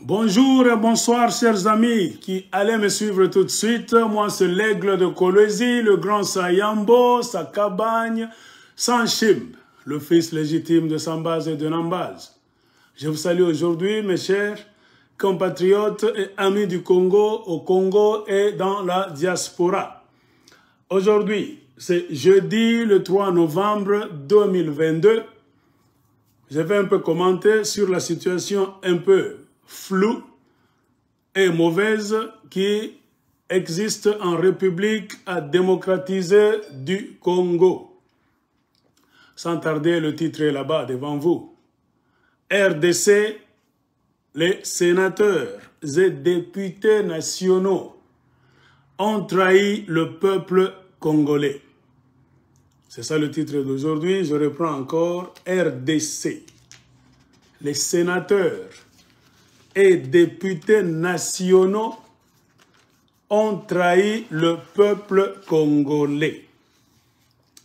Bonjour et bonsoir chers amis qui allez me suivre tout de suite. Moi c'est l'aigle de Kolwezi, le grand Sayambo, sa cabagne, Sanchim, le fils légitime de Sambaz et de Nambaz. Je vous salue aujourd'hui mes chers compatriotes et amis du Congo, au Congo et dans la diaspora. Aujourd'hui, c'est jeudi le 3 novembre 2022. Je vais un peu commenter sur la situation un peu floue et mauvaise qui existe en République démocratisée du Congo. Sans tarder, le titre est là-bas devant vous. RDC, les sénateurs et députés nationaux ont trahi le peuple congolais. C'est ça le titre d'aujourd'hui. Je reprends encore. RDC, les sénateurs et députés nationaux ont trahi le peuple congolais.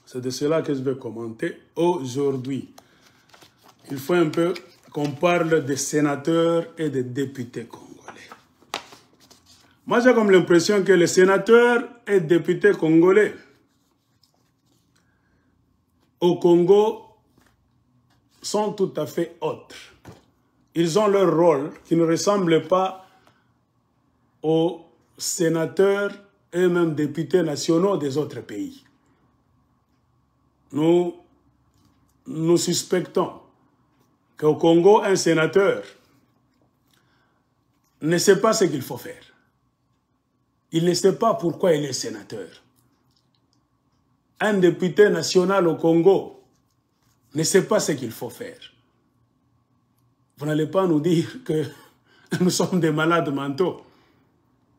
C'est de cela que je vais commenter aujourd'hui. Il faut un peu qu'on parle des sénateurs et des députés congolais. Moi, j'ai comme l'impression que les sénateurs et députés congolais au Congo sont tout à fait autres. Ils ont leur rôle qui ne ressemble pas aux sénateurs et même députés nationaux des autres pays. Nous suspectons qu'au Congo, un sénateur ne sait pas ce qu'il faut faire. Il ne sait pas pourquoi il est sénateur. Un député national au Congo ne sait pas ce qu'il faut faire. Vous n'allez pas nous dire que nous sommes des malades mentaux.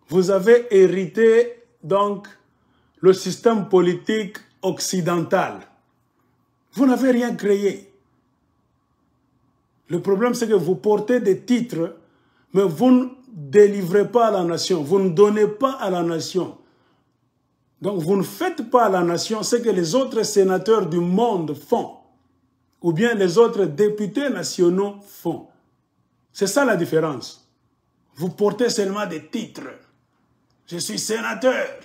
Vous avez hérité donc le système politique occidental. Vous n'avez rien créé. Le problème, c'est que vous portez des titres, mais vous ne délivrez pas à la nation. Vous ne donnez pas à la nation. Donc, vous ne faites pas à la nation ce que les autres sénateurs du monde font, ou bien les autres députés nationaux font. C'est ça la différence. Vous portez seulement des titres. Je suis sénateur.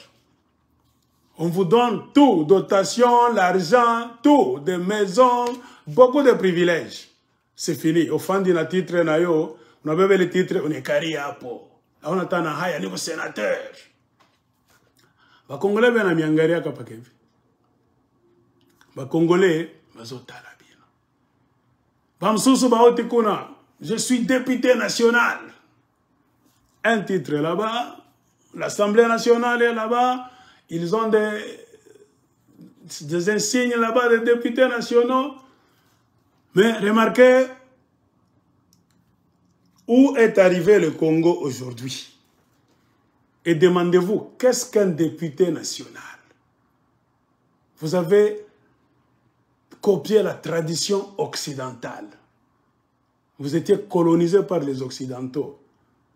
On vous donne tout, dotation, l'argent, tout, des maisons, beaucoup de privilèges. C'est fini. Au fond de notre titre, on avait le titre, on est kariapo. On attend un haya, on est sénateur. Les Congolais viennent à Miangaria Kapakevi. Les Congolais, je suis député national. Un titre là-bas, l'Assemblée nationale est là-bas, ils ont des insignes là-bas des députés nationaux. Mais remarquez où est arrivé le Congo aujourd'hui. Et demandez-vous, qu'est-ce qu'un député national? Vous avez copié la tradition occidentale. Vous étiez colonisé par les Occidentaux.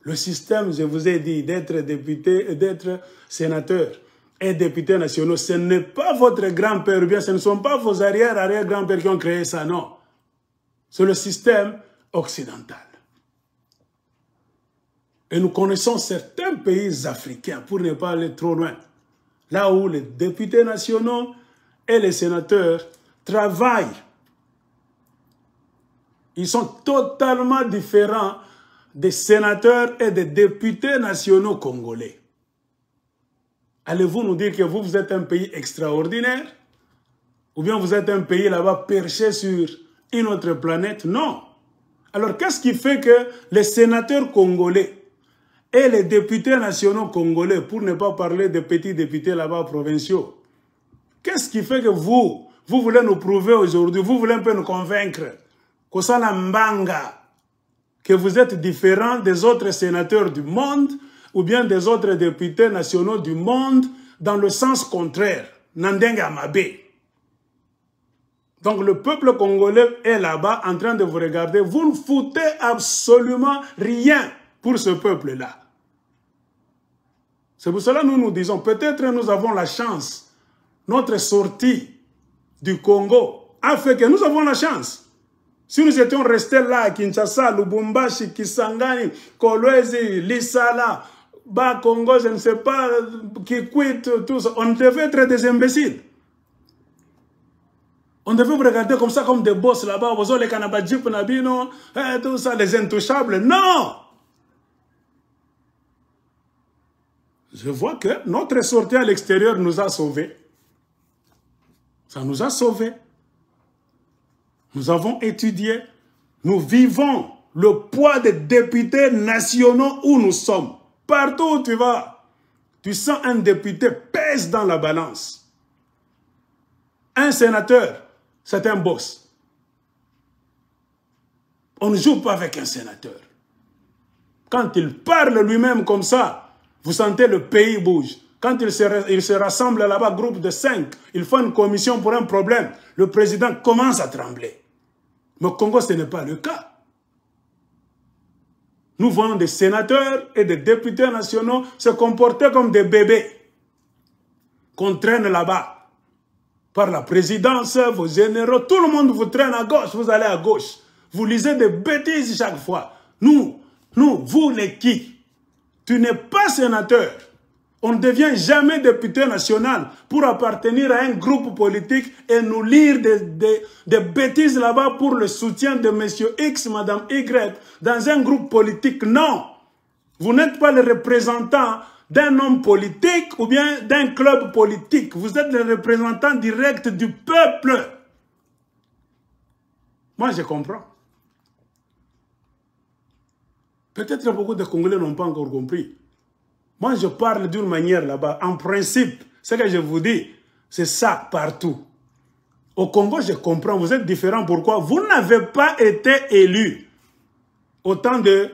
Le système, je vous ai dit, d'être député et d'être sénateur et député nationaux, ce n'est pas votre grand-père, ou bien ce ne sont pas vos arrière-arrière-grands-pères qui ont créé ça, non. C'est le système occidental. Et nous connaissons certains pays africains, pour ne pas aller trop loin, là où les députés nationaux et les sénateurs travaillent. Ils sont totalement différents des sénateurs et des députés nationaux congolais. Allez-vous nous dire que vous êtes un pays extraordinaire? Ou bien vous êtes un pays là-bas perché sur une autre planète? Non. Alors qu'est-ce qui fait que les sénateurs congolais et les députés nationaux congolais, pour ne pas parler des petits députés là-bas provinciaux, qu'est-ce qui fait que vous voulez nous prouver aujourd'hui, vous voulez un peu nous convaincre que vous êtes différents des autres sénateurs du monde ou bien des autres députés nationaux du monde dans le sens contraire, Nandenga Mabe. Donc le peuple congolais est là-bas en train de vous regarder. Vous ne foutez absolument rien pour ce peuple-là. C'est pour cela que nous disons, peut-être nous avons la chance, notre sortie du Congo a fait que nous avons la chance. Si nous étions restés là à Kinshasa, Lubumbashi, Kisangani, Kolwezi, Lissala, Bas Congo, je ne sais pas, Kikwit, tout ça, on devait être des imbéciles. On devait vous regarder comme ça, comme des boss là-bas, vous les Kanabadjip, Nabino, tout ça, les intouchables. Non! Je vois que notre sortie à l'extérieur nous a sauvés. Ça nous a sauvés. Nous avons étudié. Nous vivons le poids des députés nationaux où nous sommes. Partout où tu vas, tu sens un député pèse dans la balance. Un sénateur, c'est un boss. On ne joue pas avec un sénateur. Quand il parle lui-même comme ça, vous sentez le pays bouge. Quand il se rassemble là-bas, groupe de 5, il faut une commission pour un problème. Le président commence à trembler. Mais au Congo, ce n'est pas le cas. Nous voyons des sénateurs et des députés nationaux se comporter comme des bébés qu'on traîne là-bas. Par la présidence, vos généraux, tout le monde vous traîne à gauche, vous allez à gauche. Vous lisez des bêtises chaque fois. Nous, vous les qui? Tu n'es pas sénateur. On ne devient jamais député national pour appartenir à un groupe politique et nous lire des bêtises là-bas pour le soutien de M. X, Mme Y, dans un groupe politique. Non. Vous n'êtes pas le représentant d'un homme politique ou bien d'un club politique. Vous êtes le représentant direct du peuple. Moi, je comprends. Peut-être que beaucoup de Congolais n'ont pas encore compris. Moi, je parle d'une manière là-bas. En principe, ce que je vous dis, c'est ça partout. Au Congo, je comprends. Vous êtes différents. Pourquoi? Vous n'avez pas été élu au temps du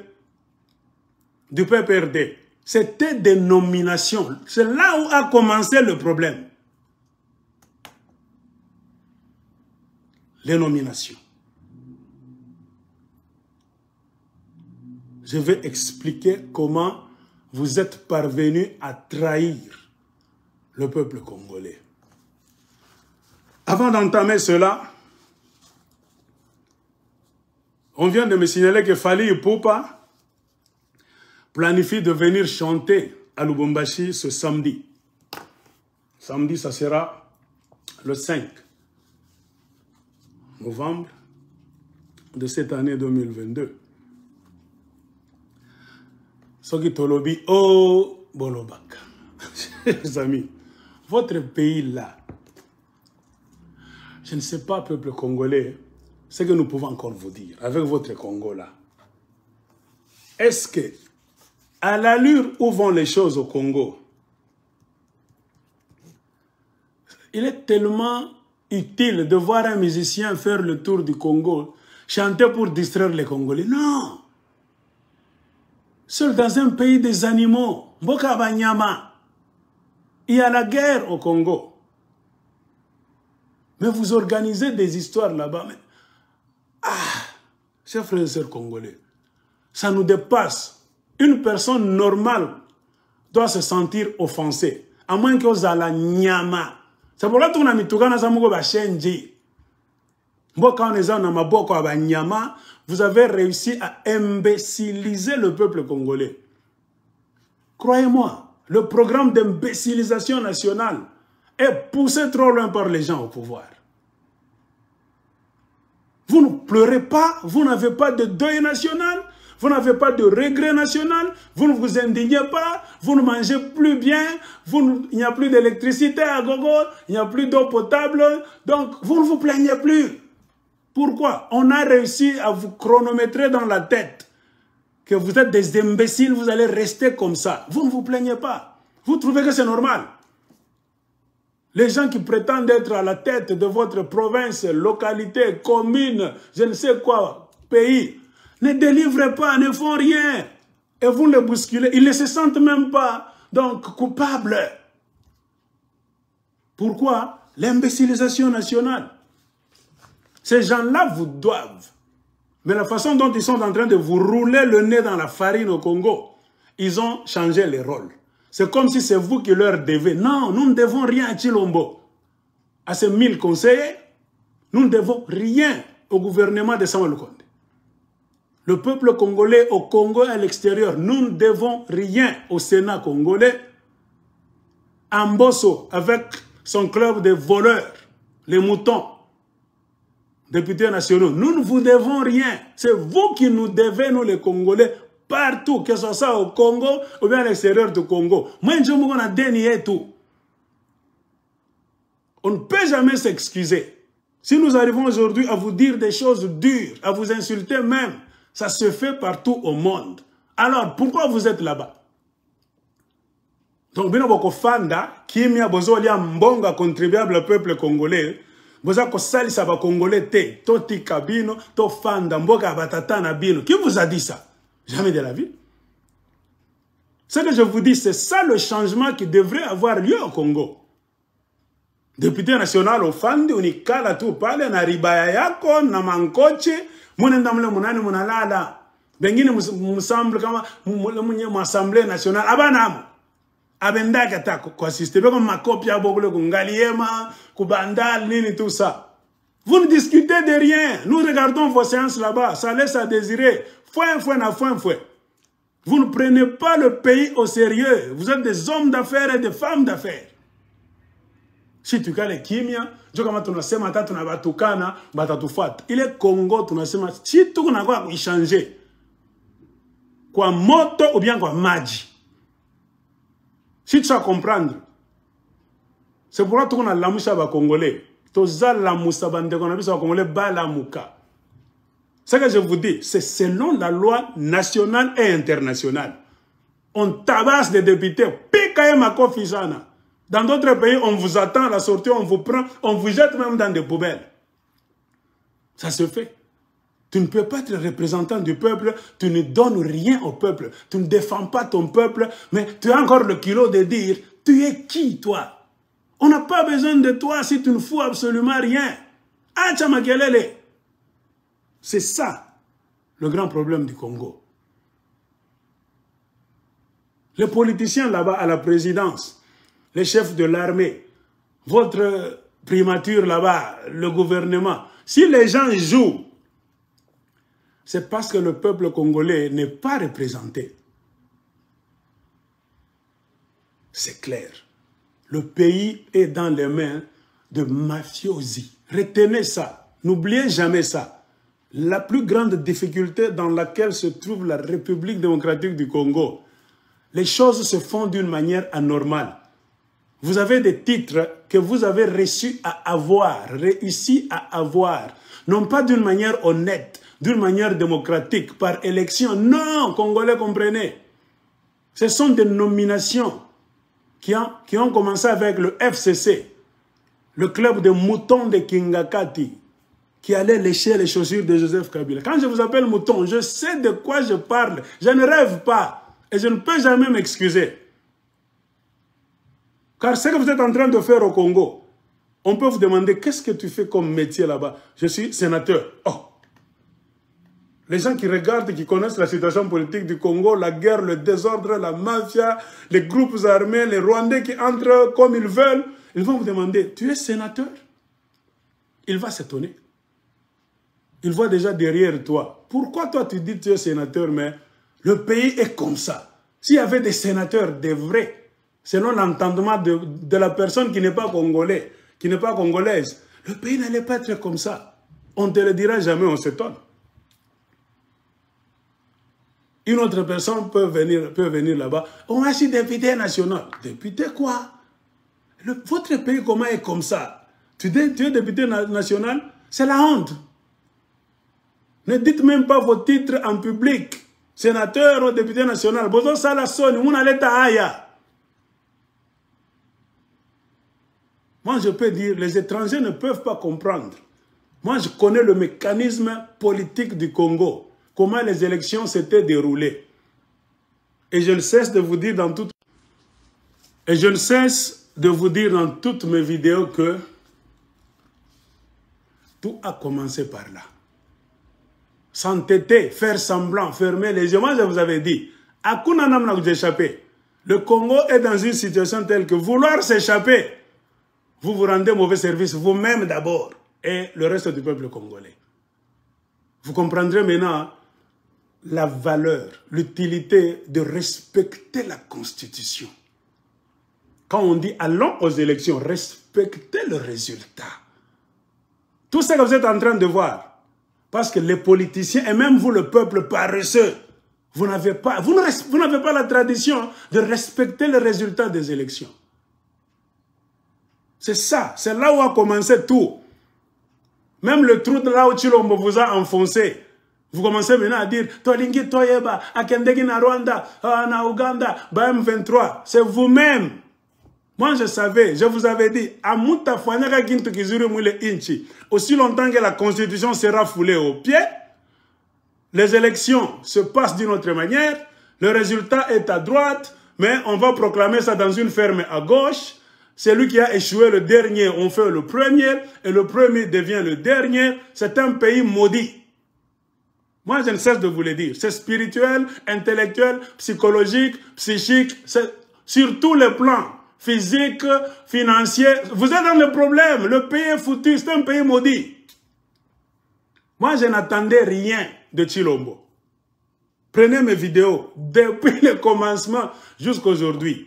PPRD. C'était des nominations. C'est là où a commencé le problème. Les nominations. Je vais expliquer comment vous êtes parvenus à trahir le peuple congolais. Avant d'entamer cela, on vient de me signaler que Fally Ipupa planifie de venir chanter à Lubumbashi ce samedi. Samedi, ça sera le 5 novembre de cette année 2022. Soki Tolobi, oh, Bolobaka. Chers amis, votre pays là, je ne sais pas, peuple congolais, ce que nous pouvons encore vous dire, avec votre Congo là. Est-ce que, à l'allure où vont les choses au Congo, il est tellement utile de voir un musicien faire le tour du Congo, chanter pour distraire les Congolais? Non! Seul dans un pays des animaux, Mboka Banyama, il y a la guerre au Congo. Mais vous organisez des histoires là-bas. Chers frères et sœurs congolais, ça nous dépasse. Une personne normale doit se sentir offensée, à moins que vous ayez nyama. C'est pour ça que nous avons vous avez réussi à imbéciliser le peuple congolais. Croyez-moi, le programme d'imbécilisation nationale est poussé trop loin par les gens au pouvoir. Vous ne pleurez pas, vous n'avez pas de deuil national, vous n'avez pas de regret national, vous ne vous indignez pas, vous ne mangez plus bien, il n'y a plus d'électricité à gogo, il n'y a plus d'eau potable, donc vous ne vous plaignez plus. Pourquoi? On a réussi à vous chronométrer dans la tête que vous êtes des imbéciles, vous allez rester comme ça. Vous ne vous plaignez pas. Vous trouvez que c'est normal. Les gens qui prétendent être à la tête de votre province, localité, commune, je ne sais quoi, pays, ne délivrent pas, ne font rien. Et vous les bousculez. Ils ne se sentent même pas donc coupables. Pourquoi? L'imbécilisation nationale. Ces gens-là vous doivent. Mais la façon dont ils sont en train de vous rouler le nez dans la farine au Congo, ils ont changé les rôles. C'est comme si c'est vous qui leur devez. Non, nous ne devons rien à Chilombo. À ces 1000 conseillers, nous ne devons rien. au gouvernement de Samuel Condé. Le peuple congolais au Congo et à l'extérieur, nous ne devons rien au Sénat congolais. Ambosso, avec son club de voleurs, les moutons, députés nationaux, nous ne vous devons rien. C'est vous qui nous devez, nous les Congolais, partout, que ce soit au Congo ou bien à l'extérieur du Congo. Moi, je me dénier tout. On ne peut jamais s'excuser. Si nous arrivons aujourd'hui à vous dire des choses dures, à vous insulter même, ça se fait partout au monde. Alors, pourquoi vous êtes là-bas? Donc, bino boko fanda, kimia bozo lia mbonga contribuable au peuple congolais, boza ko salisa ba congolais te, to tika bino, to fanda mboga batata na bino. Qui vous a dit ça? Jamais de la vie. Ce que je vous dis, c'est ça le changement qui devrait avoir lieu au Congo. Député national au fandi, unikala tu pale na ribaya yako, na mankoche, munenda mule munani munalala. Bengine musamble kama assemblée nationale, abanamo. Abenda kata kwa système comme ma copie à Bogole Kungaliema, Kubandal, nini tout ça. Vous ne discutez de rien. Nous regardons vos séances là-bas. Ça laisse à désirer. Foin. Vous ne prenez pas le pays au sérieux. Vous êtes des hommes d'affaires et des femmes d'affaires. Si tu as kimia, je comme tu nasema tatu na batukana, batatufata. Il est Congo, tu nasema si tu na quoi changer. Kwa moto ou bien kwa maji. Si tu vas comprendre, c'est pourquoi tu as la moussa congolais. Tu as la moussa congolais balamuka. Ce que je vous dis, c'est selon la loi nationale et internationale. On tabasse les députés. Dans d'autres pays, on vous attend à la sortie, on vous prend, on vous jette même dans des poubelles. Ça se fait. Tu ne peux pas être représentant du peuple, tu ne donnes rien au peuple, tu ne défends pas ton peuple, mais tu as encore le culot de dire, tu es qui toi? On n'a pas besoin de toi si tu ne fous absolument rien. C'est ça, le grand problème du Congo. Les politiciens là-bas à la présidence, les chefs de l'armée, votre primature là-bas, le gouvernement, si les gens jouent, c'est parce que le peuple congolais n'est pas représenté. C'est clair. Le pays est dans les mains de mafiosi. Retenez ça. N'oubliez jamais ça. La plus grande difficulté dans laquelle se trouve la République démocratique du Congo, les choses se font d'une manière anormale. Vous avez des titres que vous avez réussi à avoir, non pas d'une manière honnête, d'une manière démocratique, par élection. Non, Congolais, comprenez. Ce sont des nominations qui ont commencé avec le FCC, le club de moutons de Kingakati, qui allait lécher les chaussures de Joseph Kabila. Quand je vous appelle mouton, je sais de quoi je parle. Je ne rêve pas et je ne peux jamais m'excuser. Car ce que vous êtes en train de faire au Congo, on peut vous demander qu'est-ce que tu fais comme métier là-bas. Je suis sénateur. Oh! Les gens qui regardent, qui connaissent la situation politique du Congo, la guerre, le désordre, la mafia, les groupes armés, les Rwandais qui entrent comme ils veulent, ils vont vous demander, tu es sénateur? Il va s'étonner. Il voit déjà derrière toi. Pourquoi toi tu dis que tu es sénateur, mais le pays est comme ça? S'il y avait des sénateurs, des vrais, selon l'entendement de la personne qui n'est pas congolais, qui n'est pas congolaise, le pays n'allait pas être comme ça. On ne te le dira jamais, on s'étonne. Une autre personne peut venir là-bas. On a si député national. Député quoi? Votre pays, comment est comme ça? Tu es député national? C'est la honte. Ne dites même pas vos titres en public. Sénateur ou député national. Bozo sala soni, muna leta aya. Moi, je peux dire, les étrangers ne peuvent pas comprendre. Moi, je connais le mécanisme politique du Congo. Comment les élections s'étaient déroulées. Et je ne cesse de vous dire dans toutes... Et je ne cesse de vous dire dans toutes mes vidéos que tout a commencé par là. S'entêter, faire semblant, fermer les yeux. Moi, je vous avais dit, Hakuna namna d'échapper. Le Congo est dans une situation telle que vouloir s'échapper, vous vous rendez mauvais service vous-même d'abord et le reste du peuple congolais. Vous comprendrez maintenant la valeur, l'utilité de respecter la Constitution. Quand on dit allons aux élections, respectez le résultat. Tout ce que vous êtes en train de voir, parce que les politiciens et même vous, le peuple paresseux, vous n'avez pas la tradition de respecter le résultat des élections. C'est ça, c'est là où a commencé tout. Même le trou de là où Chilombo vous a enfoncé. Vous commencez maintenant à dire Tolingi Toyeba, Akendegi na Rwanda, na Ouganda, M23. C'est vous-même. Moi je savais, je vous avais dit, aussi longtemps que la Constitution sera foulée aux pieds, les élections se passent d'une autre manière, le résultat est à droite, mais on va proclamer ça dans une ferme à gauche. Celui qui a échoué le dernier, on fait le premier, et le premier devient le dernier. C'est un pays maudit. Moi, je ne cesse de vous le dire. C'est spirituel, intellectuel, psychologique, psychique, sur tous les plans. Physique, financier. Vous êtes dans le problème. Le pays est foutu. C'est un pays maudit. Moi, je n'attendais rien de Chilombo. Prenez mes vidéos depuis le commencement jusqu'à aujourd'hui.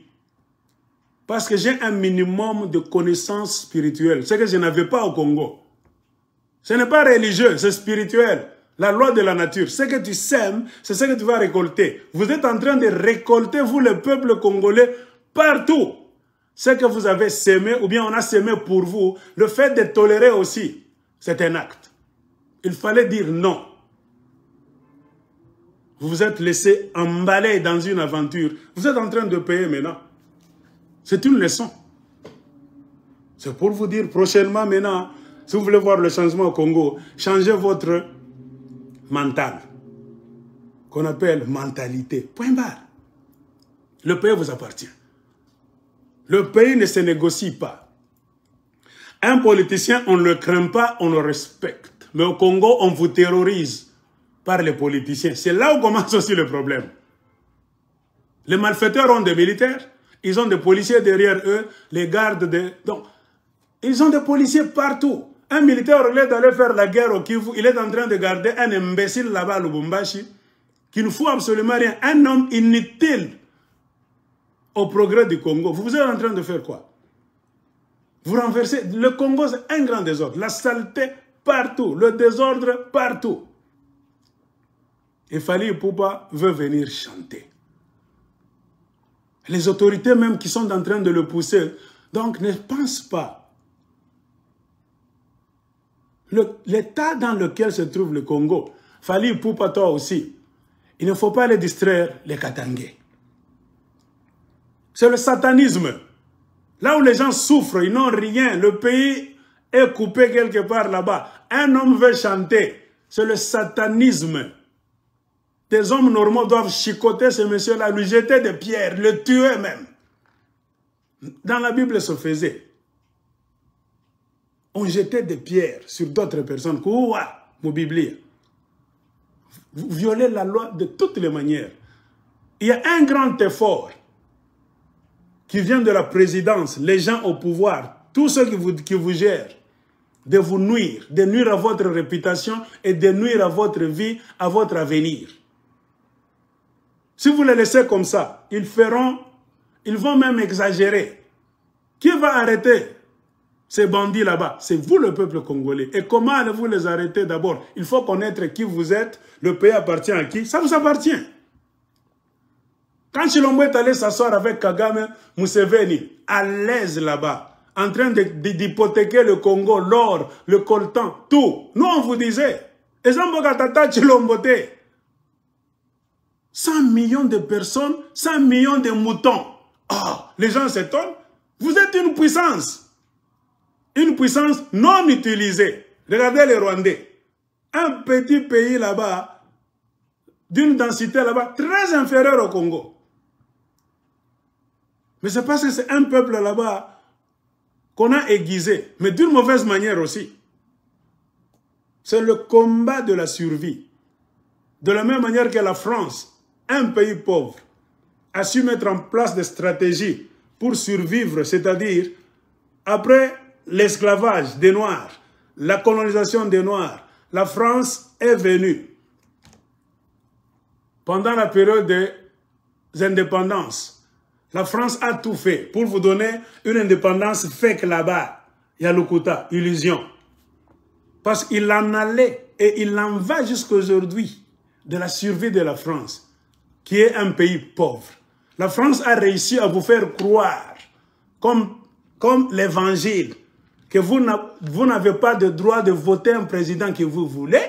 Parce que j'ai un minimum de connaissances spirituelles. Ce que je n'avais pas au Congo. Ce n'est pas religieux, c'est spirituel. La loi de la nature. Ce que tu sèmes, c'est ce que tu vas récolter. Vous êtes en train de récolter, vous, le peuple congolais, partout. Ce que vous avez sémé, ou bien on a sémé pour vous, le fait de tolérer aussi, c'est un acte. Il fallait dire non. Vous vous êtes laissé emballer dans une aventure. Vous êtes en train de payer maintenant. C'est une leçon. C'est pour vous dire prochainement maintenant, si vous voulez voir le changement au Congo, changez votre mental, qu'on appelle mentalité. Point barre. Le pays vous appartient. Le pays ne se négocie pas. Un politicien, on ne le craint pas, on le respecte. Mais au Congo, on vous terrorise par les politiciens. C'est là où commence aussi le problème. Les malfaiteurs ont des militaires. Ils ont des policiers derrière eux, les gardes de... Donc, ils ont des policiers partout. Un militaire, au lieu d'aller faire la guerre au Kivu, il est en train de garder un imbécile là-bas à Lubumbashi, qui ne fout absolument rien. Un homme inutile au progrès du Congo. Vous êtes en train de faire quoi? Vous renversez... Le Congo, c'est un grand désordre. La saleté partout. Le désordre partout. Et Fally Ipupa veut venir chanter. Les autorités même qui sont en train de le pousser, donc ne pensent pas. L'état dans lequel se trouve le Congo, Fally Ipupa, toi aussi, il ne faut pas les distraire, les Katangais. C'est le satanisme. Là où les gens souffrent, ils n'ont rien, le pays est coupé quelque part là-bas. Un homme veut chanter, c'est le satanisme. Des hommes normaux doivent chicoter ce monsieur-là, lui jeter des pierres, le tuer même. Dans la Bible, ça se faisait. On jetait des pierres sur d'autres personnes. Quoi, mon Bible? Vous violez la loi de toutes les manières. Il y a un grand effort qui vient de la présidence, les gens au pouvoir, tous ceux qui vous gèrent, de vous nuire, de nuire à votre réputation et de nuire à votre vie, à votre avenir. Si vous les laissez comme ça, ils vont même exagérer. Qui va arrêter ces bandits là-bas? C'est vous, le peuple congolais. Et comment allez-vous les arrêter d'abord? Il faut connaître qui vous êtes, le pays appartient à qui. Ça vous appartient. Quand Chilombo est allé s'asseoir avec Kagame, Museveni, à l'aise là-bas, en train d'hypothéquer le Congo, l'or, le coltan, tout. Nous, on vous disait, 100 millions de personnes, 100 millions de moutons. Oh, les gens s'étonnent. Vous êtes une puissance non utilisée. Regardez les Rwandais. Un petit pays là-bas, d'une densité là-bas, très inférieure au Congo. Mais c'est parce que c'est un peuple là-bas qu'on a aiguisé, mais d'une mauvaise manière aussi. C'est le combat de la survie. De la même manière que la France, un pays pauvre, a su mettre en place des stratégies pour survivre, c'est-à-dire, après l'esclavage des Noirs, la colonisation des Noirs, la France est venue pendant la période des indépendances. La France a tout fait pour vous donner une indépendance fake là-bas. Il y a le quota, illusion. Parce qu'il en allait et il en va jusqu'aujourd'hui de la survie de la France, qui est un pays pauvre. La France a réussi à vous faire croire, comme l'évangile, que vous n'avez pas de droit de voter un président que vous voulez,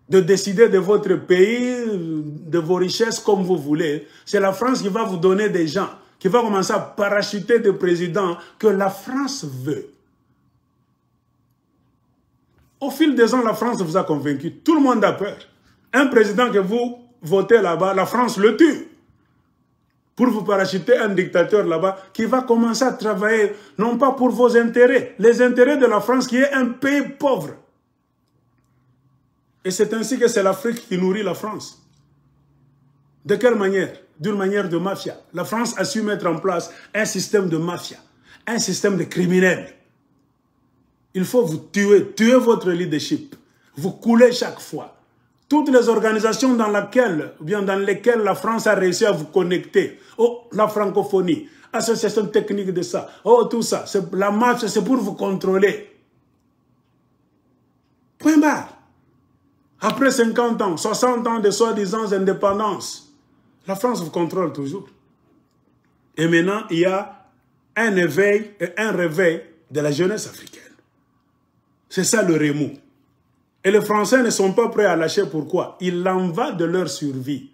de décider de votre pays, de vos richesses comme vous voulez. C'est la France qui va vous donner des gens, qui va commencer à parachuter des présidents que la France veut. Au fil des ans, la France vous a convaincu. Tout le monde a peur. Un président que vous votez là-bas, la France le tue. Pour vous parachuter un dictateur là-bas qui va commencer à travailler, non pas pour vos intérêts, les intérêts de la France qui est un pays pauvre. Et c'est ainsi que c'est l'Afrique qui nourrit la France. De quelle manière? D'une manière de mafia. La France a su mettre en place un système de mafia, un système de criminels. Il faut vous tuer votre leadership. Vous coulez chaque fois. Toutes les organisations dans lesquelles la France a réussi à vous connecter. Oh, la francophonie, association technique de ça. Oh, tout ça. La mafia, c'est pour vous contrôler. Point barre. Après 50 ans, 60 ans de soi-disant indépendance, la France vous contrôle toujours. Et maintenant, il y a un éveil et un réveil de la jeunesse africaine. C'est ça le remous. Et les Français ne sont pas prêts à lâcher. Pourquoi? Il en va de leur survie.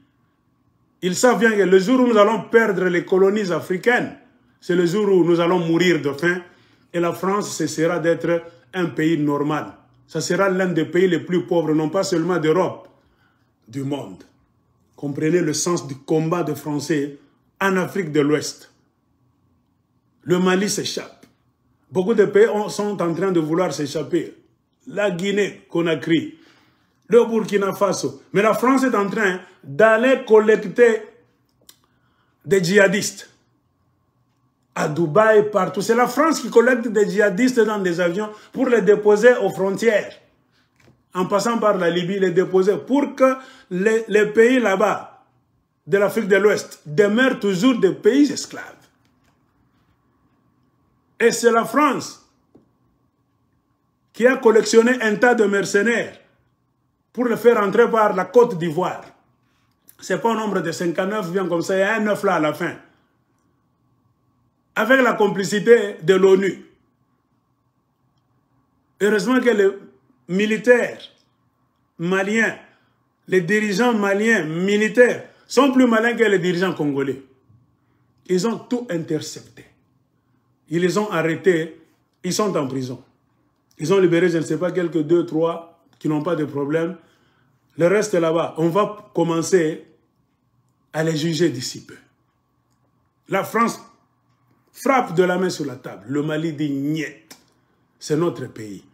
Ils savent bien que le jour où nous allons perdre les colonies africaines, c'est le jour où nous allons mourir de faim. Et la France cessera d'être un pays normal. Ça sera l'un des pays les plus pauvres, non pas seulement d'Europe, du monde. Comprenez le sens du combat des Français en Afrique de l'Ouest. Le Mali s'échappe. Beaucoup de pays sont en train de vouloir s'échapper. La Guinée, Conakry, le Burkina Faso. Mais la France est en train d'aller collecter des djihadistes. À Dubaï, partout. C'est la France qui collecte des djihadistes dans des avions pour les déposer aux frontières. En passant par la Libye, les déposer pour que les pays là-bas, de l'Afrique de l'Ouest, demeurent toujours des pays esclaves. Et c'est la France qui a collectionné un tas de mercenaires pour les faire entrer par la Côte d'Ivoire. Ce n'est pas un nombre de 59, bien comme ça, il y a un 9 là à la fin. Avec la complicité de l'ONU. Heureusement que les militaires maliens, les dirigeants maliens militaires, sont plus malins que les dirigeants congolais. Ils ont tout intercepté. Ils les ont arrêtés, ils sont en prison. Ils ont libéré, je ne sais pas, quelques 2, 3 qui n'ont pas de problème. Le reste est là-bas. On va commencer à les juger d'ici peu. La France frappe de la main sur la table. Le Mali dit niet. C'est notre pays.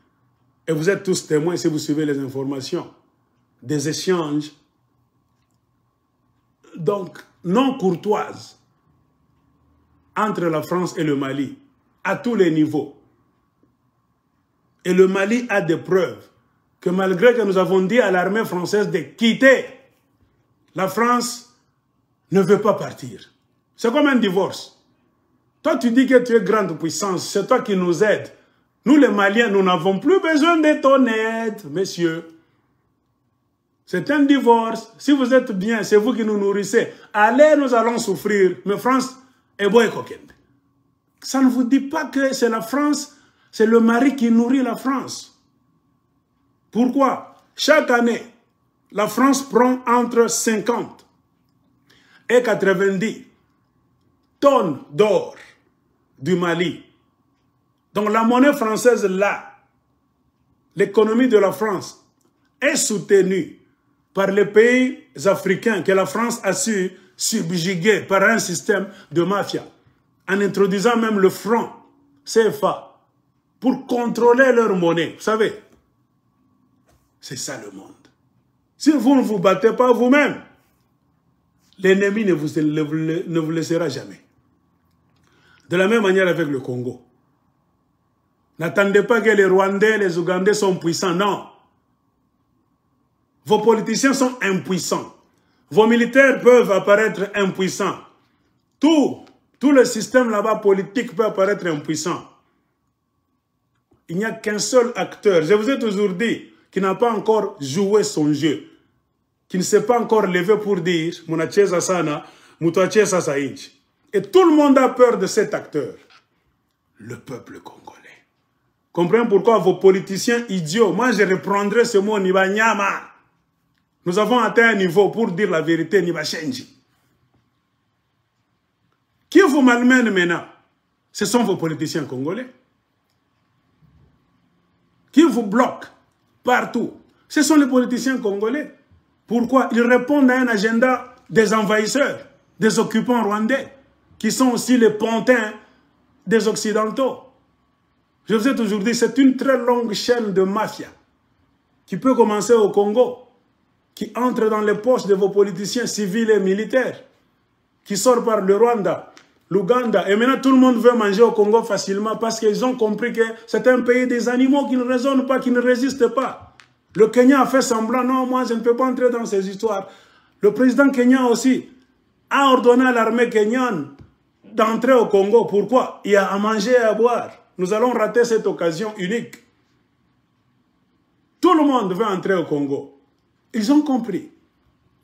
Et vous êtes tous témoins si vous suivez les informations des échanges donc non courtoises entre la France et le Mali à tous les niveaux. Et le Mali a des preuves que malgré que nous avons dit à l'armée française de quitter, la France ne veut pas partir. C'est comme un divorce. Toi, tu dis que tu es grande puissance, c'est toi qui nous aides. Nous, les Maliens, nous n'avons plus besoin de ton aide, messieurs. C'est un divorce. Si vous êtes bien, c'est vous qui nous nourrissez. Allez, nous allons souffrir. Mais France est bonne et coquine. Ça ne vous dit pas que c'est la France, c'est le mari qui nourrit la France. Pourquoi? Chaque année, la France prend entre 50 et 90 tonnes d'or du Mali. Donc la monnaie française, là, l'économie de la France est soutenue par les pays africains que la France a su subjuguer par un système de mafia, en introduisant même le franc CFA pour contrôler leur monnaie. Vous savez, c'est ça le monde. Si vous ne vous battez pas vous-même, l'ennemi ne vous laissera jamais. De la même manière avec le Congo. N'attendez pas que les Rwandais, les Ougandais sont puissants. Non. Vos politiciens sont impuissants. Vos militaires peuvent apparaître impuissants. Tout le système là-bas politique peut apparaître impuissant. Il n'y a qu'un seul acteur, je vous ai toujours dit, qui n'a pas encore joué son jeu, qui ne s'est pas encore levé pour dire « Munacheza sana, mutacheza saïch ». Et tout le monde a peur de cet acteur, le peuple congolais. Comprenez pourquoi vos politiciens idiots, moi je reprendrai ce mot Nibanyama. Nous avons atteint un niveau pour dire la vérité Nibachenji. Qui vous malmène maintenant? Ce sont vos politiciens congolais. Qui vous bloquent partout? Ce sont les politiciens congolais. Pourquoi? Ils répondent à un agenda des envahisseurs, des occupants rwandais, qui sont aussi les pantins des Occidentaux. Je vous ai toujours dit, c'est une très longue chaîne de mafia qui peut commencer au Congo, qui entre dans les poches de vos politiciens civils et militaires, qui sort par le Rwanda, l'Ouganda. Et maintenant, tout le monde veut manger au Congo facilement parce qu'ils ont compris que c'est un pays des animaux qui ne raisonnent pas, qui ne résistent pas. Le Kenya a fait semblant, non, moi je ne peux pas entrer dans ces histoires. Le président kenyan aussi a ordonné à l'armée kenyane d'entrer au Congo. Pourquoi? Il y a à manger et à boire. Nous allons rater cette occasion unique. Tout le monde veut entrer au Congo. Ils ont compris.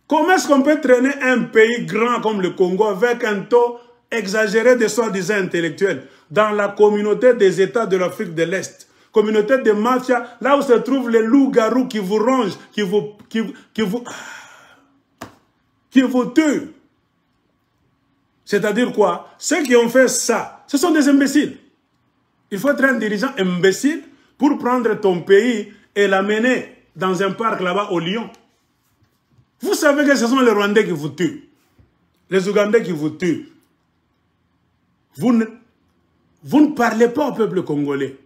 Comment est-ce qu'on peut traîner un pays grand comme le Congo avec un taux exagéré de soi-disant intellectuels dans la communauté des États de l'Afrique de l'Est, communauté de mafia, là où se trouvent les loups-garous qui vous rongent, qui vous tuent. C'est-à-dire quoi? Ceux qui ont fait ça, ce sont des imbéciles. Il faut être un dirigeant imbécile pour prendre ton pays et l'amener dans un parc là-bas au Lyon. Vous savez que ce sont les Rwandais qui vous tuent, les Ougandais qui vous tuent. Vous ne parlez pas au peuple congolais.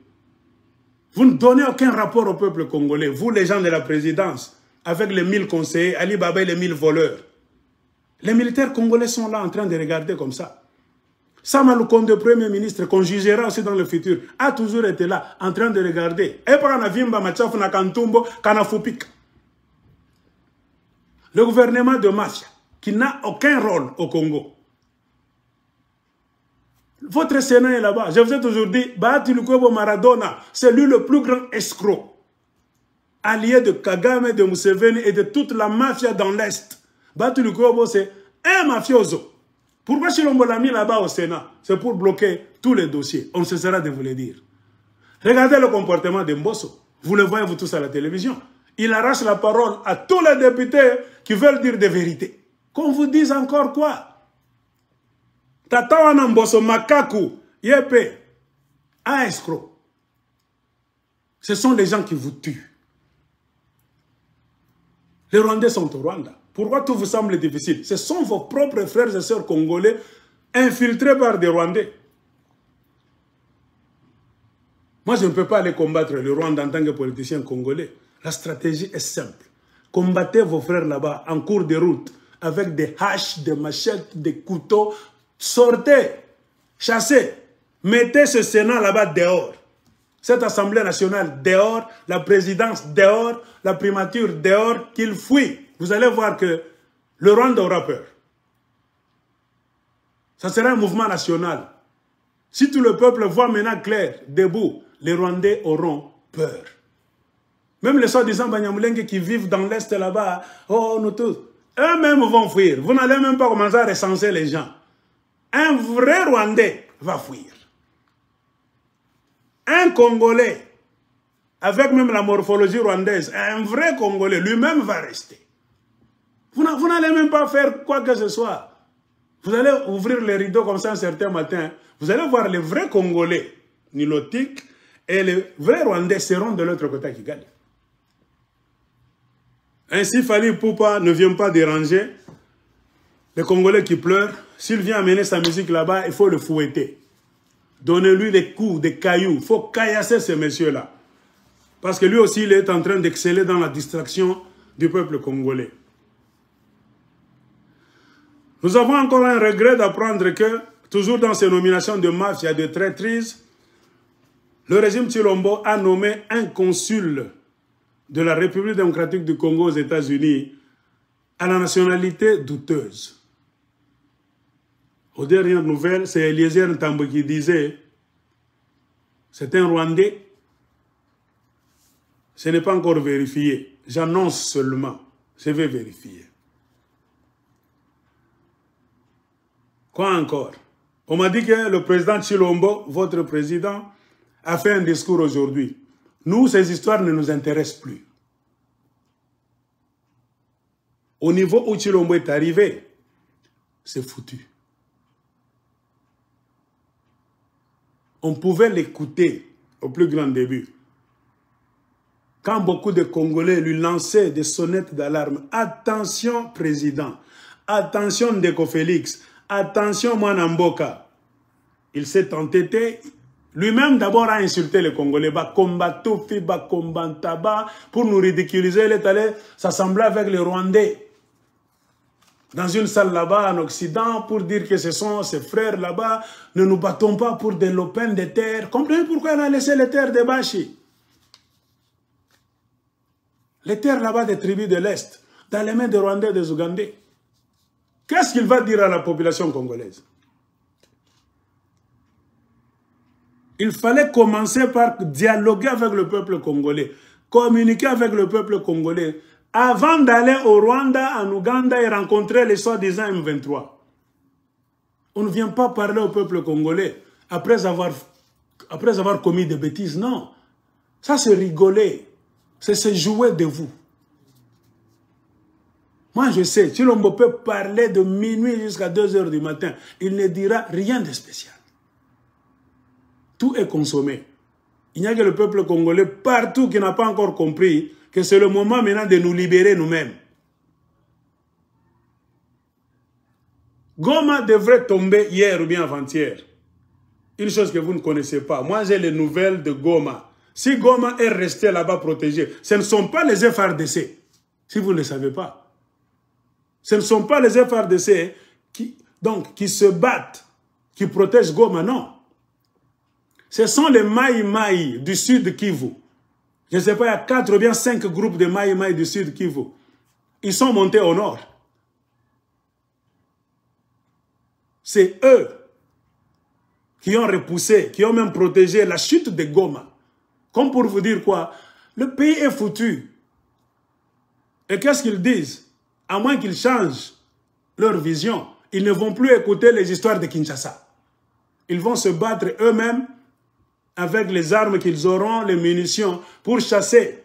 Vous ne donnez aucun rapport au peuple congolais. Vous, les gens de la présidence, avec les 1000 conseillers, Ali Baba et les 1000 voleurs. Les militaires congolais sont là en train de regarder comme ça. Sama Lukonde, Premier ministre, qu'on jugera aussi dans le futur, a toujours été là, en train de regarder. Le gouvernement de mafia, qui n'a aucun rôle au Congo. Votre Sénat est là-bas. Je vous ai toujours dit, Bahati Lukwebo Maradona, c'est lui le plus grand escroc. Allié de Kagame, de Museveni et de toute la mafia dans l'Est. Bahati Lukwebo, c'est un mafioso. Pourquoi Chilombo l'a mis là-bas au Sénat? C'est pour bloquer tous les dossiers. On ne cessera de vous le dire. Regardez le comportement de Mbosso. Vous le voyez, vous tous, à la télévision. Il arrache la parole à tous les députés qui veulent dire des vérités. Qu'on vous dise encore quoi? Tatawana Mbosso Makaku, Yepe, un escroc. Ce sont les gens qui vous tuent. Les Rwandais sont au Rwanda. Pourquoi tout vous semble difficile? Ce sont vos propres frères et sœurs congolais infiltrés par des Rwandais. Moi, je ne peux pas aller combattre le Rwanda en tant que politicien congolais. La stratégie est simple. Combattez vos frères là-bas en cours de route avec des haches, des machettes, des couteaux. Sortez, chassez, mettez ce Sénat là-bas dehors. Cette Assemblée nationale dehors, la présidence dehors, la primature dehors, qu'ils fuient. Vous allez voir que le Rwanda aura peur. Ça sera un mouvement national. Si tout le peuple voit maintenant clair, debout, les Rwandais auront peur. Même les soi-disant Banyamulenge qui vivent dans l'Est là-bas, oh, nous tous, eux-mêmes vont fuir. Vous n'allez même pas commencer à recenser les gens. Un vrai Rwandais va fuir. Un Congolais, avec même la morphologie rwandaise, un vrai Congolais, lui-même va rester. Vous n'allez même pas faire quoi que ce soit. Vous allez ouvrir les rideaux comme ça un certain matin. Vous allez voir les vrais Congolais, nilotiques, et les vrais Rwandais seront de l'autre côté qui gagnent. Ainsi, Fally Ipupa ne vient pas déranger les Congolais qui pleurent. S'il vient amener sa musique là-bas, il faut le fouetter. Donnez-lui des coups, des cailloux. Il faut caillasser ce monsieur-là. Parce que lui aussi, il est en train d'exceller dans la distraction du peuple congolais. Nous avons encore un regret d'apprendre que, toujours dans ces nominations de mafia, de traîtrise, le régime Tshilombo a nommé un consul de la République démocratique du Congo aux États-Unis à la nationalité douteuse. Aux dernières nouvelles, c'est Eliezer Ntambo qui disait, c'est un Rwandais, ce n'est pas encore vérifié, j'annonce seulement, je vais vérifier. Quoi encore? On m'a dit que le président Tshilombo, votre président, a fait un discours aujourd'hui. Nous, ces histoires ne nous intéressent plus. Au niveau où Tshilombo est arrivé, c'est foutu. On pouvait l'écouter au plus grand début. Quand beaucoup de Congolais lui lançaient des sonnettes d'alarme, attention président, attention Ndeko Félix, attention Mwanamboka, il s'est entêté. Lui-même d'abord a insulté les Congolais, pour nous ridiculiser. Il est allé s'assembler avec les Rwandais dans une salle là-bas en Occident pour dire que ce sont ses frères là-bas. Ne nous battons pas pour des lopins de terre. Comprenez pourquoi il a laissé les terres de Bashi? Les terres là-bas des tribus de l'Est, dans les mains des Rwandais et des Ougandais. Qu'est-ce qu'il va dire à la population congolaise? Il fallait commencer par dialoguer avec le peuple congolais, communiquer avec le peuple congolais, avant d'aller au Rwanda, en Ouganda et rencontrer les soi-disant M23. On ne vient pas parler au peuple congolais après avoir commis des bêtises, non. Ça c'est rigoler, c'est se jouer de vous. Moi je sais, si l'on peut parler de minuit jusqu'à 2 h du matin, il ne dira rien de spécial. Tout est consommé. Il n'y a que le peuple congolais partout qui n'a pas encore compris que c'est le moment maintenant de nous libérer nous-mêmes. Goma devrait tomber hier ou bien avant-hier. Une chose que vous ne connaissez pas. Moi, j'ai les nouvelles de Goma. Si Goma est resté là-bas protégé, ce ne sont pas les FARDC. Si vous ne le savez pas. Ce ne sont pas les FARDC qui se battent, qui protègent Goma, non. Ce sont les Maï Maï du sud Kivu. Je ne sais pas, il y a 4 ou bien 5 groupes de Maï Maï du sud Kivu. Ils sont montés au nord. C'est eux qui ont repoussé, qui ont même protégé la chute de Goma. Comme pour vous dire quoi? Le pays est foutu. Et qu'est-ce qu'ils disent? À moins qu'ils changent leur vision, ils ne vont plus écouter les histoires de Kinshasa. Ils vont se battre eux-mêmes avec les armes qu'ils auront, les munitions, pour chasser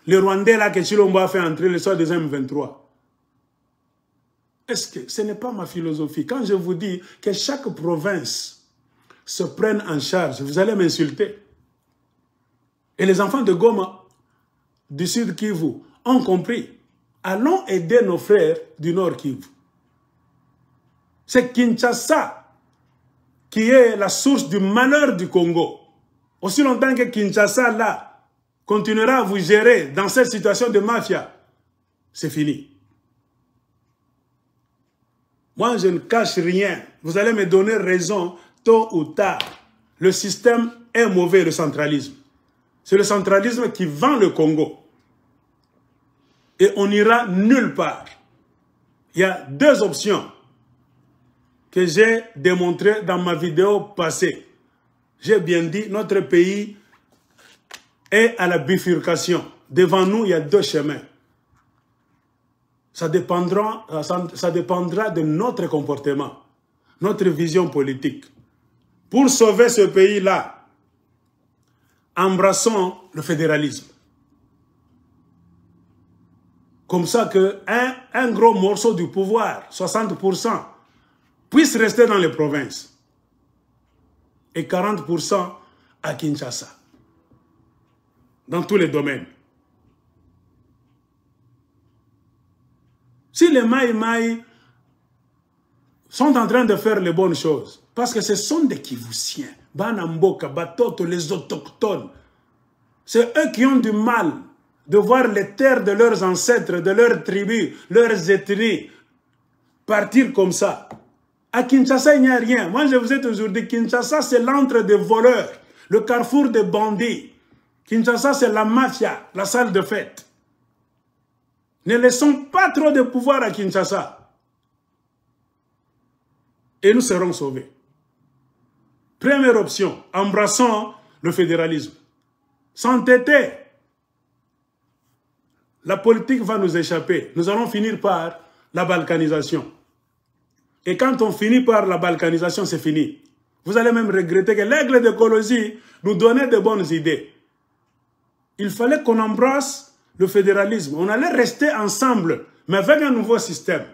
les Rwandais là que Tshilombo a fait entrer les soirs des M23. Est-ce que ce n'est pas ma philosophie? Quand je vous dis que chaque province se prenne en charge, vous allez m'insulter. Et les enfants de Goma, du sud Kivu, ont compris. Allons aider nos frères du nord Kivu. C'est Kinshasa qui est la source du malheur du Congo. Aussi longtemps que Kinshasa, là, continuera à vous gérer dans cette situation de mafia, c'est fini. Moi, je ne cache rien. Vous allez me donner raison, tôt ou tard. Le système est mauvais, le centralisme. C'est le centralisme qui vend le Congo. Et on n'ira nulle part. Il y a 2 options que j'ai démontré dans ma vidéo passée. J'ai bien dit, notre pays est à la bifurcation. Devant nous, il y a 2 chemins. Ça dépendra de notre comportement, notre vision politique. Pour sauver ce pays-là, embrassons le fédéralisme. Comme ça qu'un gros morceau du pouvoir, 60%, puisse rester dans les provinces et 40% à Kinshasa, dans tous les domaines. Si les Maï Maï sont en train de faire les bonnes choses, parce que ce sont des Kivusiens, Banamboka, Batoto, les autochtones, c'est eux qui ont du mal de voir les terres de leurs ancêtres, de leurs tribus, leurs ethnies, partir comme ça. À Kinshasa, il n'y a rien. Moi, je vous ai toujours dit, Kinshasa, c'est l'antre des voleurs, le carrefour des bandits. Kinshasa, c'est la mafia, la salle de fête. Ne laissons pas trop de pouvoir à Kinshasa. Et nous serons sauvés. Première option, embrassons le fédéralisme. S'entêter. La politique va nous échapper. Nous allons finir par la balkanisation. Et quand on finit par la balkanisation, c'est fini. Vous allez même regretter que l'aigle de Kolosi nous donnait de bonnes idées. Il fallait qu'on embrasse le fédéralisme. On allait rester ensemble, mais avec un nouveau système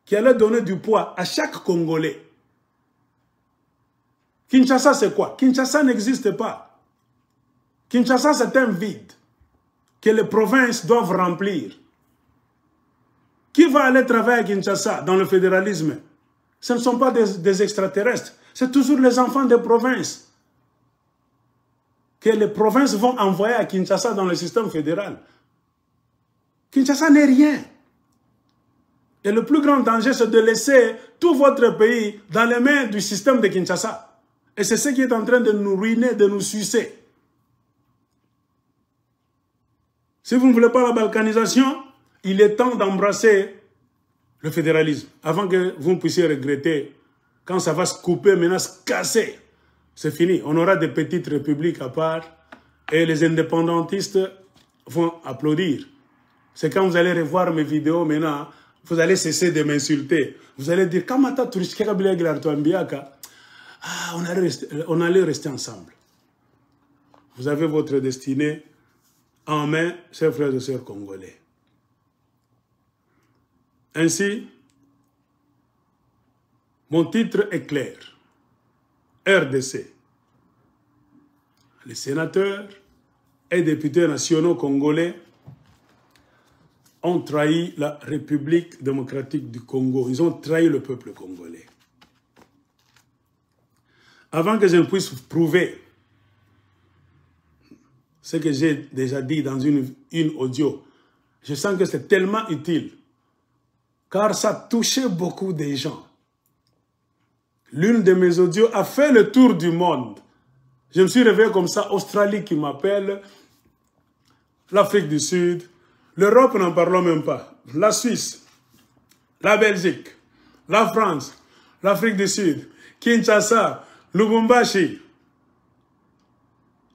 qui allait donner du poids à chaque Congolais. Kinshasa, c'est quoi? Kinshasa n'existe pas. Kinshasa, c'est un vide que les provinces doivent remplir. Qui va aller travailler à Kinshasa dans le fédéralisme? Ce ne sont pas des extraterrestres. C'est toujours les enfants des provinces que les provinces vont envoyer à Kinshasa dans le système fédéral. Kinshasa n'est rien. Et le plus grand danger, c'est de laisser tout votre pays dans les mains du système de Kinshasa. Et c'est ce qui est en train de nous ruiner, de nous sucer. Si vous ne voulez pas la balkanisation, il est temps d'embrasser le fédéralisme, avant que vous puissiez regretter quand ça va se couper, maintenant se casser. C'est fini. On aura des petites républiques à part et les indépendantistes vont applaudir. C'est quand vous allez revoir mes vidéos maintenant, vous allez cesser de m'insulter. Vous allez dire, on allait rester ensemble. Vous avez votre destinée en main, chers frères et sœurs congolais. Ainsi, mon titre est clair. RDC. Les sénateurs et députés nationaux congolais ont trahi la République démocratique du Congo. Ils ont trahi le peuple congolais. Avant que je ne puisse prouver ce que j'ai déjà dit dans une audio, je sens que c'est tellement utile, car ça touchait beaucoup de gens. L'une de mes audios a fait le tour du monde. Je me suis réveillé comme ça, Australie qui m'appelle, l'Afrique du Sud, l'Europe n'en parlons même pas, la Suisse, la Belgique, la France, l'Afrique du Sud, Kinshasa, Lubumbashi.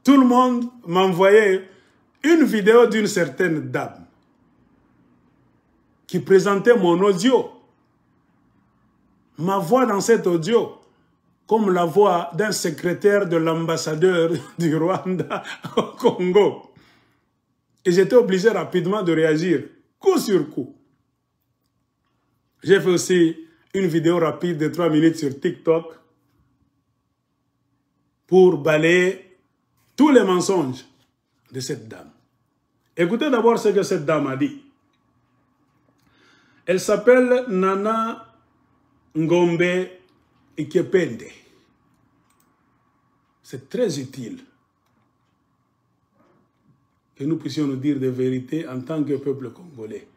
Tout le monde m'envoyait une vidéo d'une certaine dame qui présentait mon audio. Ma voix dans cet audio, comme la voix d'un secrétaire de l'ambassadeur du Rwanda au Congo. Et j'étais obligé rapidement de réagir, coup sur coup. J'ai fait aussi une vidéo rapide de 3 minutes sur TikTok pour balayer tous les mensonges de cette dame. Écoutez d'abord ce que cette dame a dit. Elle s'appelle Nana Ngombe Ikepende. C'est très utile que nous puissions nous dire des vérités en tant que peuple congolais.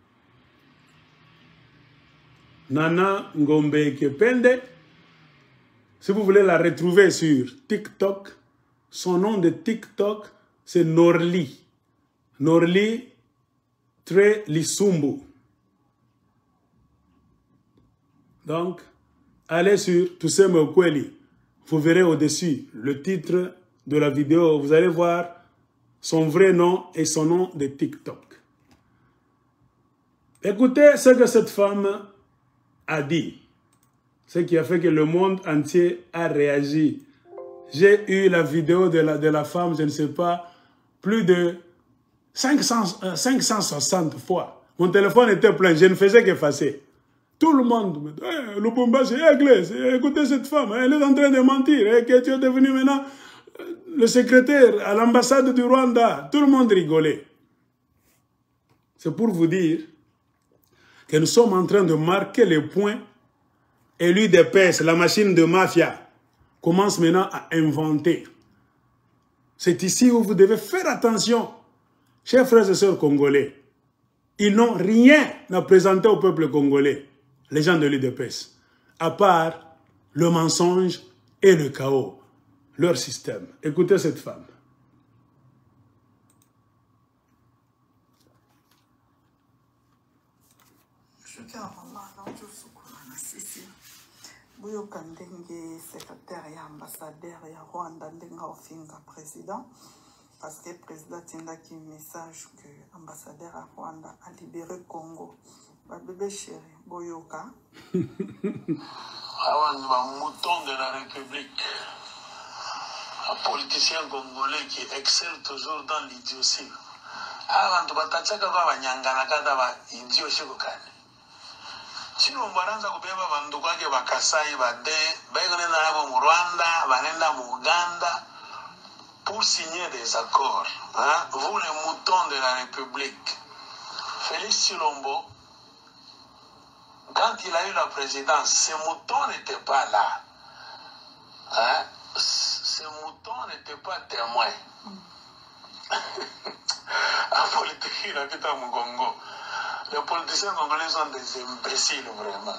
Nana Ngombe Ikepende, si vous voulez la retrouver sur TikTok, son nom de TikTok, c'est Norli. Norli Lisumbu. Donc, allez sur Toussé Mokweli. Vous verrez au-dessus le titre de la vidéo. Vous allez voir son vrai nom et son nom de TikTok. Écoutez ce que cette femme a dit. Ce qui a fait que le monde entier a réagi. J'ai eu la vidéo de la femme, je ne sais pas, plus de 560 fois. Mon téléphone était plein, je ne faisais qu'effacer. Tout le monde me dit, hey, Lubumbashi, écoutez cette femme, elle est en train de mentir, que tu es devenu maintenant le secrétaire à l'ambassade du Rwanda. Tout le monde rigolait. C'est pour vous dire que nous sommes en train de marquer les points et l'UDPS, la machine de mafia, commence maintenant à inventer. C'est ici où vous devez faire attention, chers frères et sœurs congolais. Ils n'ont rien à présenter au peuple congolais, les gens de l'UDPS, à part le mensonge et le chaos, leur système. Écoutez cette femme. Boyoka ndenge secrétaire et ambassadeur ya Rwanda ndenge ofinga président parce que président tindaki message que ambassadeur à Rwanda a libéré Congo. Ba bébé chéri boyoka. Avant ba mouton de la République. Un politicien congolais qui excelle toujours dans l'idiotie. Abantu batachaka ba banyangana kada ba idio shikokani. Chino mbaranza kubeba bantu kwake bakasai bade baigone na abo mu Rwanda banenda mu Uganda pour signer des accords. Hein? Vous les moutons de la République. Félix Tshilombo, quand il a eu la présidence, ces moutons n'étaient pas là. Hein? Ces moutons n'étaient pas témoins. En politique, il habite à Mugongo. Les politiciens congolais sont des imbéciles, vraiment.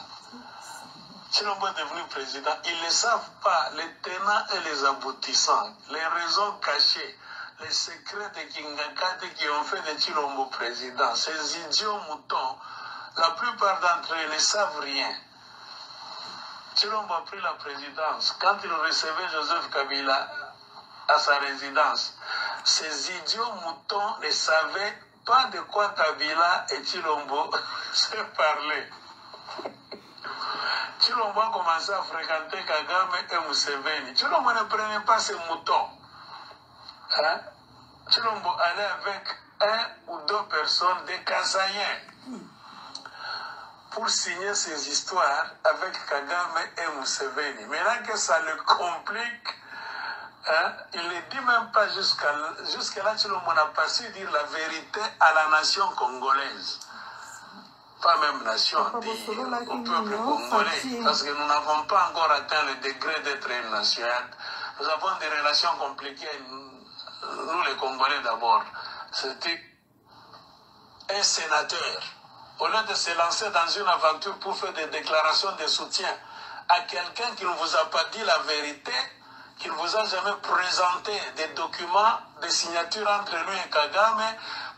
Tshilombo est devenu président, ils ne savent pas les tenants et les aboutissants, les raisons cachées, les secrets de Kingakate qui ont fait de Tshilombo président. Ces idiots moutons, la plupart d'entre eux ne savent rien. Tshilombo a pris la présidence. Quand il recevait Joseph Kabila à sa résidence, ces idiots moutons ne savaient pas de quoi Kabila et Tshilombo se parlaient. Tshilombo a commencé à fréquenter Kagame et Museveni. Tshilombo ne prenait pas ces moutons. Hein? Tshilombo allait avec un ou deux personnes, des Kasaïens, pour signer ces histoires avec Kagame et Museveni. Maintenant que ça le complique, hein, il ne dit même pas jusqu'à là, Tshilombo n'a pas su dire la vérité à la nation congolaise. Pas même nation, dire au peuple congolais. Parce que nous n'avons pas encore atteint le degré d'être une nation. Nous avons des relations compliquées, nous les Congolais d'abord. C'était un sénateur. Au lieu de se lancer dans une aventure pour faire des déclarations de soutien à quelqu'un qui ne vous a pas dit la vérité, qui ne vous a jamais présenté des documents de signature entre lui et Kagame,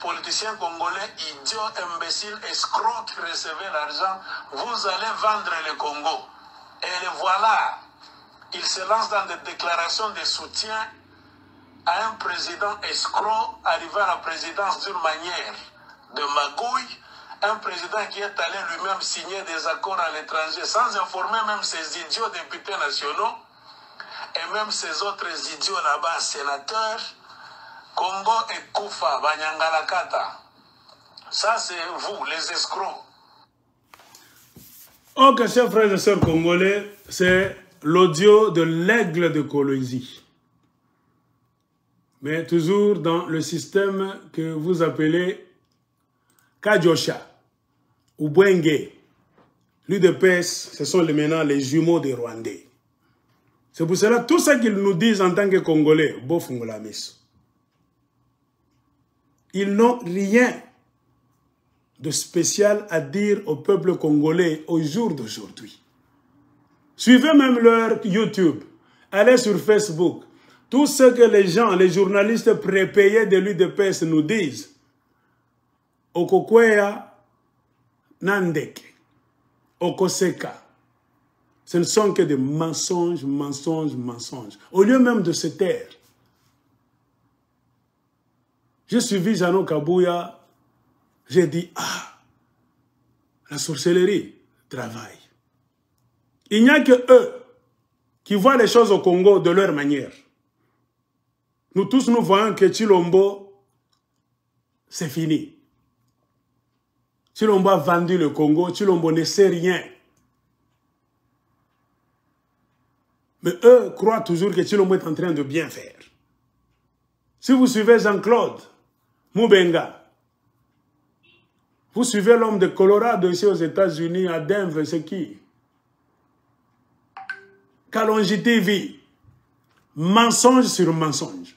politicien congolais, idiot, imbécile, escroc qui recevait l'argent, vous allez vendre le Congo. Et le voilà, il se lance dans des déclarations de soutien à un président escroc arrivé à la présidence d'une manière de magouille, un président qui est allé lui-même signer des accords à l'étranger sans informer même ses idiots députés nationaux et même ces autres idiots là-bas, sénateurs. Congo et Koufa, Banyangalakata. Ça, c'est vous, les escrocs. Ok, chers frères et sœurs congolais, c'est l'audio de l'aigle de Kolwezi. Mais toujours dans le système que vous appelez Kajosha ou Bwenge. L'UDPS, ce sont maintenant les jumeaux des Rwandais. C'est pour cela, tout ce qu'ils nous disent en tant que Congolais, Bofungolamis. Ils n'ont rien de spécial à dire au peuple congolais au jour d'aujourd'hui. Suivez même leur YouTube. Allez sur Facebook. Tout ce que les gens, les journalistes prépayés de l'UDPS nous disent. Okokwea Nandeke. Okoseka. Ce ne sont que des mensonges, mensonges, mensonges. Au lieu même de se taire. J'ai suivi Jeannot Kabouya, j'ai dit, ah, la sorcellerie travaille. Il n'y a que eux qui voient les choses au Congo de leur manière. Nous tous, nous voyons que Tshilombo, c'est fini. Tshilombo a vendu le Congo, Tshilombo ne sait rien. Mais eux croient toujours que Tshilombo est en train de bien faire. Si vous suivez Jean-Claude Mubenga, vous suivez l'homme de Colorado ici aux États-Unis, à Denver, c'est qui? Kalonji TV. Mensonge sur mensonge.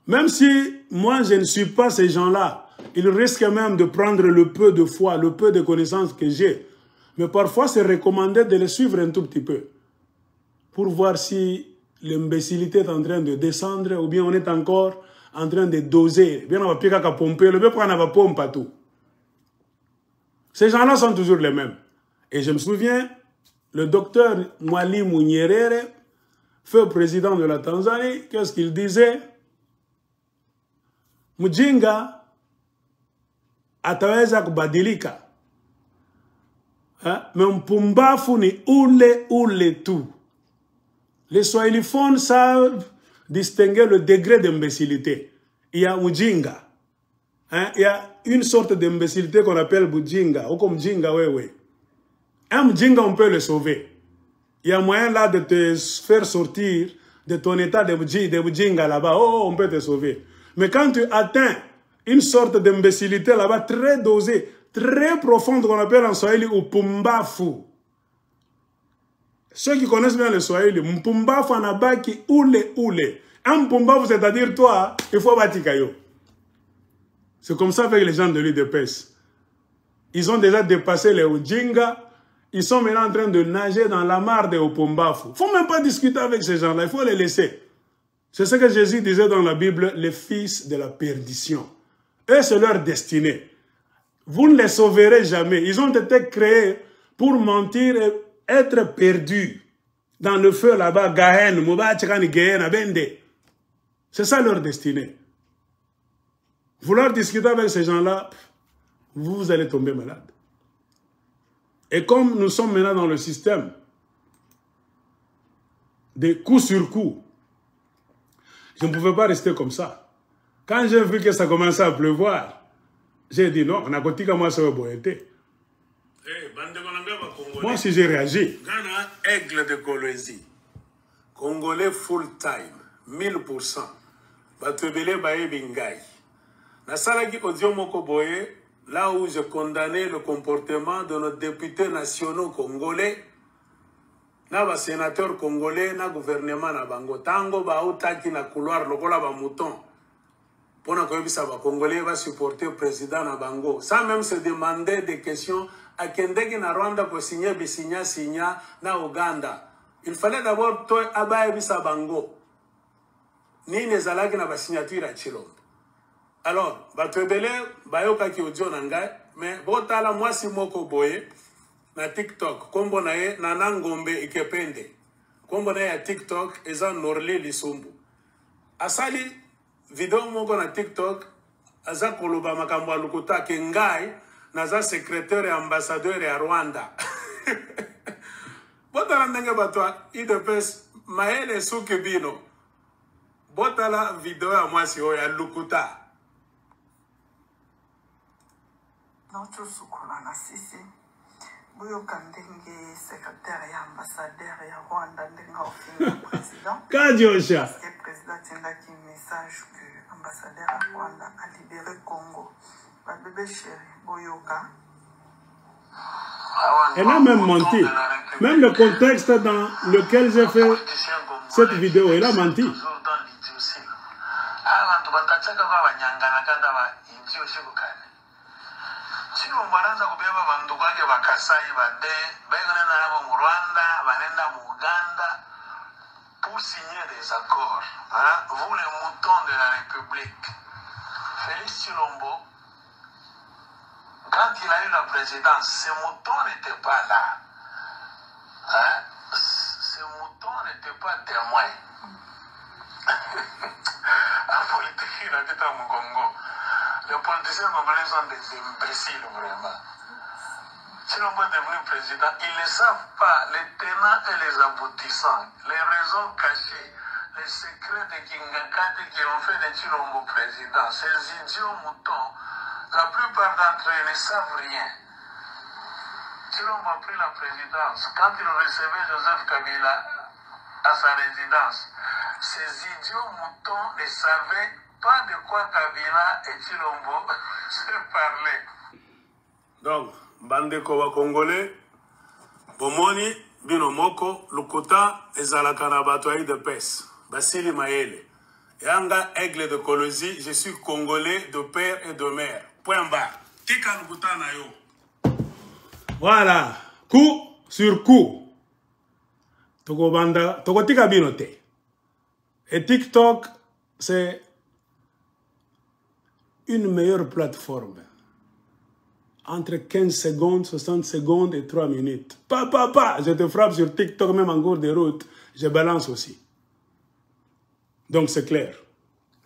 Même si moi je ne suis pas ces gens-là, ils risquent même de prendre le peu de foi, le peu de connaissances que j'ai. Mais parfois c'est recommandé de les suivre un tout petit peu. Pour voir si l'imbécilité est en train de descendre ou bien on est encore en train de doser. Bien on va piquer à pomper, le bien on va pomper tout. Ces gens-là sont toujours les mêmes. Et je me souviens, le docteur Mwalimu Nyerere, feu président de la Tanzanie, qu'est-ce qu'il disait? Mujinga ataweza kubadilika. Mais mpumbafu ni ule tu. Les Swahiliphones savent distinguer le degré d'imbécilité. Il y a Mujinga. Il y a une sorte d'imbécilité qu'on appelle Mujinga, ou comme Mujinga, oui. Un Mujinga, on peut le sauver. Il y a moyen là de te faire sortir de ton état de Mujinga là-bas. Oh, on peut te sauver. Mais quand tu atteins une sorte d'imbécilité là-bas très dosée, très profonde, qu'on appelle en Swahili Upumbafu. Ceux qui connaissent bien le Swahili, Mpumbafu anabaki ule. Un Mpumbafu, c'est-à-dire toi, il faut batikayo. C'est comme ça avec les gens de l'UDPS. Ils ont déjà dépassé les Ujinga. Ils sont maintenant en train de nager dans la mare des Upumbafu. Il ne faut même pas discuter avec ces gens-là. Il faut les laisser. C'est ce que Jésus disait dans la Bible, les fils de la perdition. Eux, c'est leur destinée. Vous ne les sauverez jamais. Ils ont été créés pour mentir et être perdus dans le feu là-bas. C'est ça leur destinée. Vouloir discuter avec ces gens-là, vous allez tomber malade. Et comme nous sommes maintenant dans le système de coup sur coup, je ne pouvais pas rester comme ça. Quand j'ai vu que ça commençait à pleuvoir, j'ai dit non, on a côté comme moi ça va boiter. Moi aussi j'ai réagi. Ghana, aigle de Kolwezi. Congolais full time, 1000%. Batebele baye bingai. Nasalaki audio moko boye, là où je condamnais le comportement de nos députés nationaux congolais, na ba sénateur congolais, na gouvernement na bango. Tango ba outaki na couloir lokola ba mouton. Pona koyebisa ba congolais va supporter président na bango. Sans même se demander des questions à Kendeki na Rwanda pour signer signa na Uganda. Il fallait d'abord toi abaye bisa bango. Ni nezalaki na ba signature à Chilombo. Alors, batebele bayoka ki audio nangai, mais botala mwasi moko boye na TikTok, kombo na ye Nana Ngombe Ikepende. Kombo na ye ya TikTok eza Norli Lisumbu. Asali video moko na TikTok aza koloba makambo alukuta ke ngai naza secrétaire et ambassadeur ya Rwanda. Botala ndenge batwa IDPS maele suki bino. Botala video ya mwasi oyo ya lukuta. Notre Soukoulana Sissi, Bouyoka Ndenge, secrétaire et ambassadeur et Rwanda Ndenge président. Kadiosha. Le président Tindaki message que l'ambassadeur à Rwanda a libéré Congo. Ma bébé chéri, Bouyoka. Elle a même menti. Même le contexte dans lequel j'ai fait cette vidéo, elle a menti. Chino mwananza kubeba bandu kwake bakasai bade baigana nabo mu Rwanda banenda mu Uganda pour signer des accords, hein? Vous les moutons de la République. Félix Chilombo, quand il a eu la présidence, ces moutons n'étaient pas là, hein? Ces moutons n'étaient pas témoins. En politique, il a dit à Mugongo. Les politiciens congolais sont des imbéciles, vraiment. Chilombo est devenu président, ils ne savent pas les tenants et les aboutissants, les raisons cachées, les secrets de Kingakate qui ont fait de Chilombo président. Ces idiots moutons, la plupart d'entre eux ne savent rien. Chilombo a pris la présidence. Quand il recevait Joseph Kabila à sa résidence, ces idiots moutons ne savaient pas de quoi Kabila et Chilombo se parlaient. Donc, bandeko wa Congolais, bomoni, bino moko, lukuta, ezalaka na bato ya UDPS, Basili Mayele. Yanga, aigle de Kolwezi, je suis Congolais de père et de mère. Point barre. Tika lukuta na yo. Voilà. Coup sur coup. Toko banda, toko tika binote. Et TikTok, c'est une meilleure plateforme entre 15 secondes, 60 secondes et 3 minutes. Je te frappe sur TikTok, même en cours de route, je balance aussi. Donc c'est clair.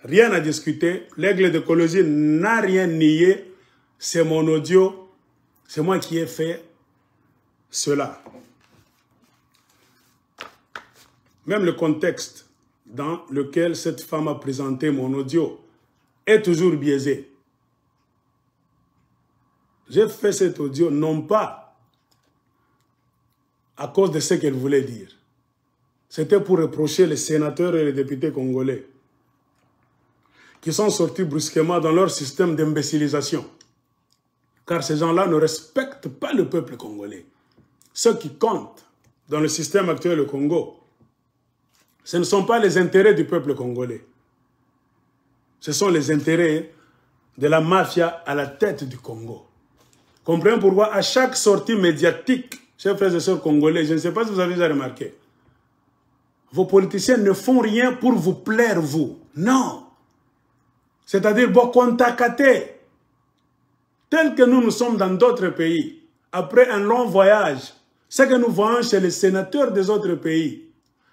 Rien à discuter. L'aigle de Colosie n'a rien nié. C'est mon audio. C'est moi qui ai fait cela. Même le contexte dans lequel cette femme a présenté mon audio est toujours biaisé. J'ai fait cet audio non pas à cause de ce qu'elle voulait dire. C'était pour reprocher les sénateurs et les députés congolais qui sont sortis brusquement dans leur système d'imbécilisation. Car ces gens-là ne respectent pas le peuple congolais. Ce qui compte dans le système actuel au Congo, ce ne sont pas les intérêts du peuple congolais. Ce sont les intérêts de la mafia à la tête du Congo. Comprenez pourquoi à chaque sortie médiatique, chers frères et sœurs congolais, je ne sais pas si vous avez déjà remarqué, vos politiciens ne font rien pour vous plaire, vous. Non. C'est-à-dire, bon, contacter. Tel que nous sommes dans d'autres pays, après un long voyage, ce que nous voyons chez les sénateurs des autres pays,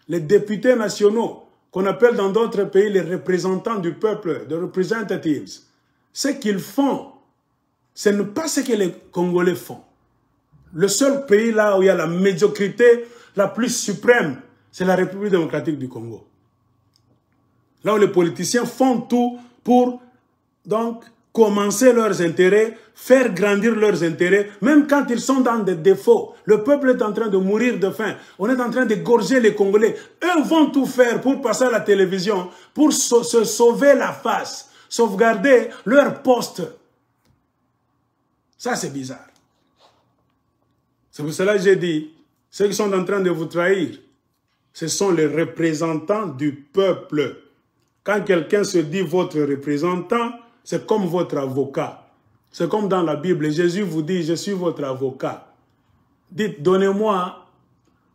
les députés nationaux, qu'on appelle dans d'autres pays les représentants du peuple, les representatives, ce qu'ils font, ce n'est pas ce que les Congolais font. Le seul pays là où il y a la médiocrité la plus suprême, c'est la République démocratique du Congo. Là où les politiciens font tout pour donc commencer leurs intérêts, faire grandir leurs intérêts, même quand ils sont dans des défauts. Le peuple est en train de mourir de faim. On est en train d'égorger les Congolais. Eux vont tout faire pour passer à la télévision, pour se sauver la face, sauvegarder leur poste. Ça, c'est bizarre. C'est pour cela que j'ai dit, ceux qui sont en train de vous trahir, ce sont les représentants du peuple. Quand quelqu'un se dit votre représentant, c'est comme votre avocat. C'est comme dans la Bible. Jésus vous dit, je suis votre avocat. Dites, donnez-moi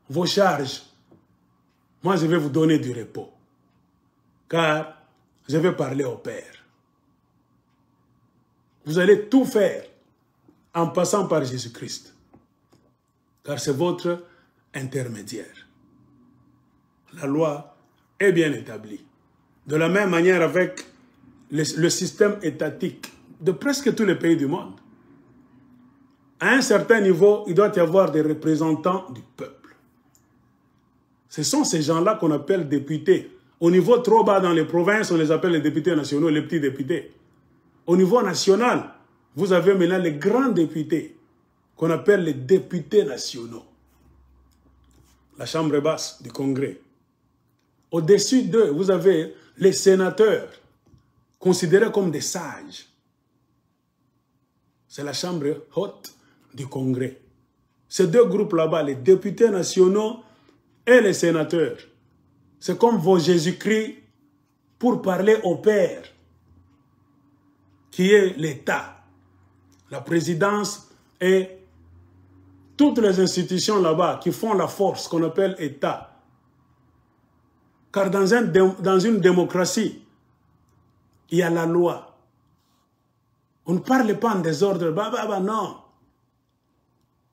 vos charges. Moi, je vais vous donner du repos. Car je vais parler au Père. Vous allez tout faire en passant par Jésus-Christ. Car c'est votre intermédiaire. La loi est bien établie. De la même manière avec le système étatique de presque tous les pays du monde. À un certain niveau, il doit y avoir des représentants du peuple. Ce sont ces gens-là qu'on appelle députés. Au niveau trop bas dans les provinces, on les appelle les députés nationaux, les petits députés. Au niveau national, vous avez maintenant les grands députés qu'on appelle les députés nationaux. La chambre basse du Congrès. Au-dessus d'eux, vous avez les sénateurs, considérés comme des sages. C'est la chambre haute du Congrès. Ces deux groupes là-bas, les députés nationaux et les sénateurs, c'est comme vos Jésus-Christ pour parler au Père, qui est l'État, la présidence et toutes les institutions là-bas qui font la force qu'on appelle État. Car dans une démocratie, il y a la loi. On ne parle pas en désordre. Non.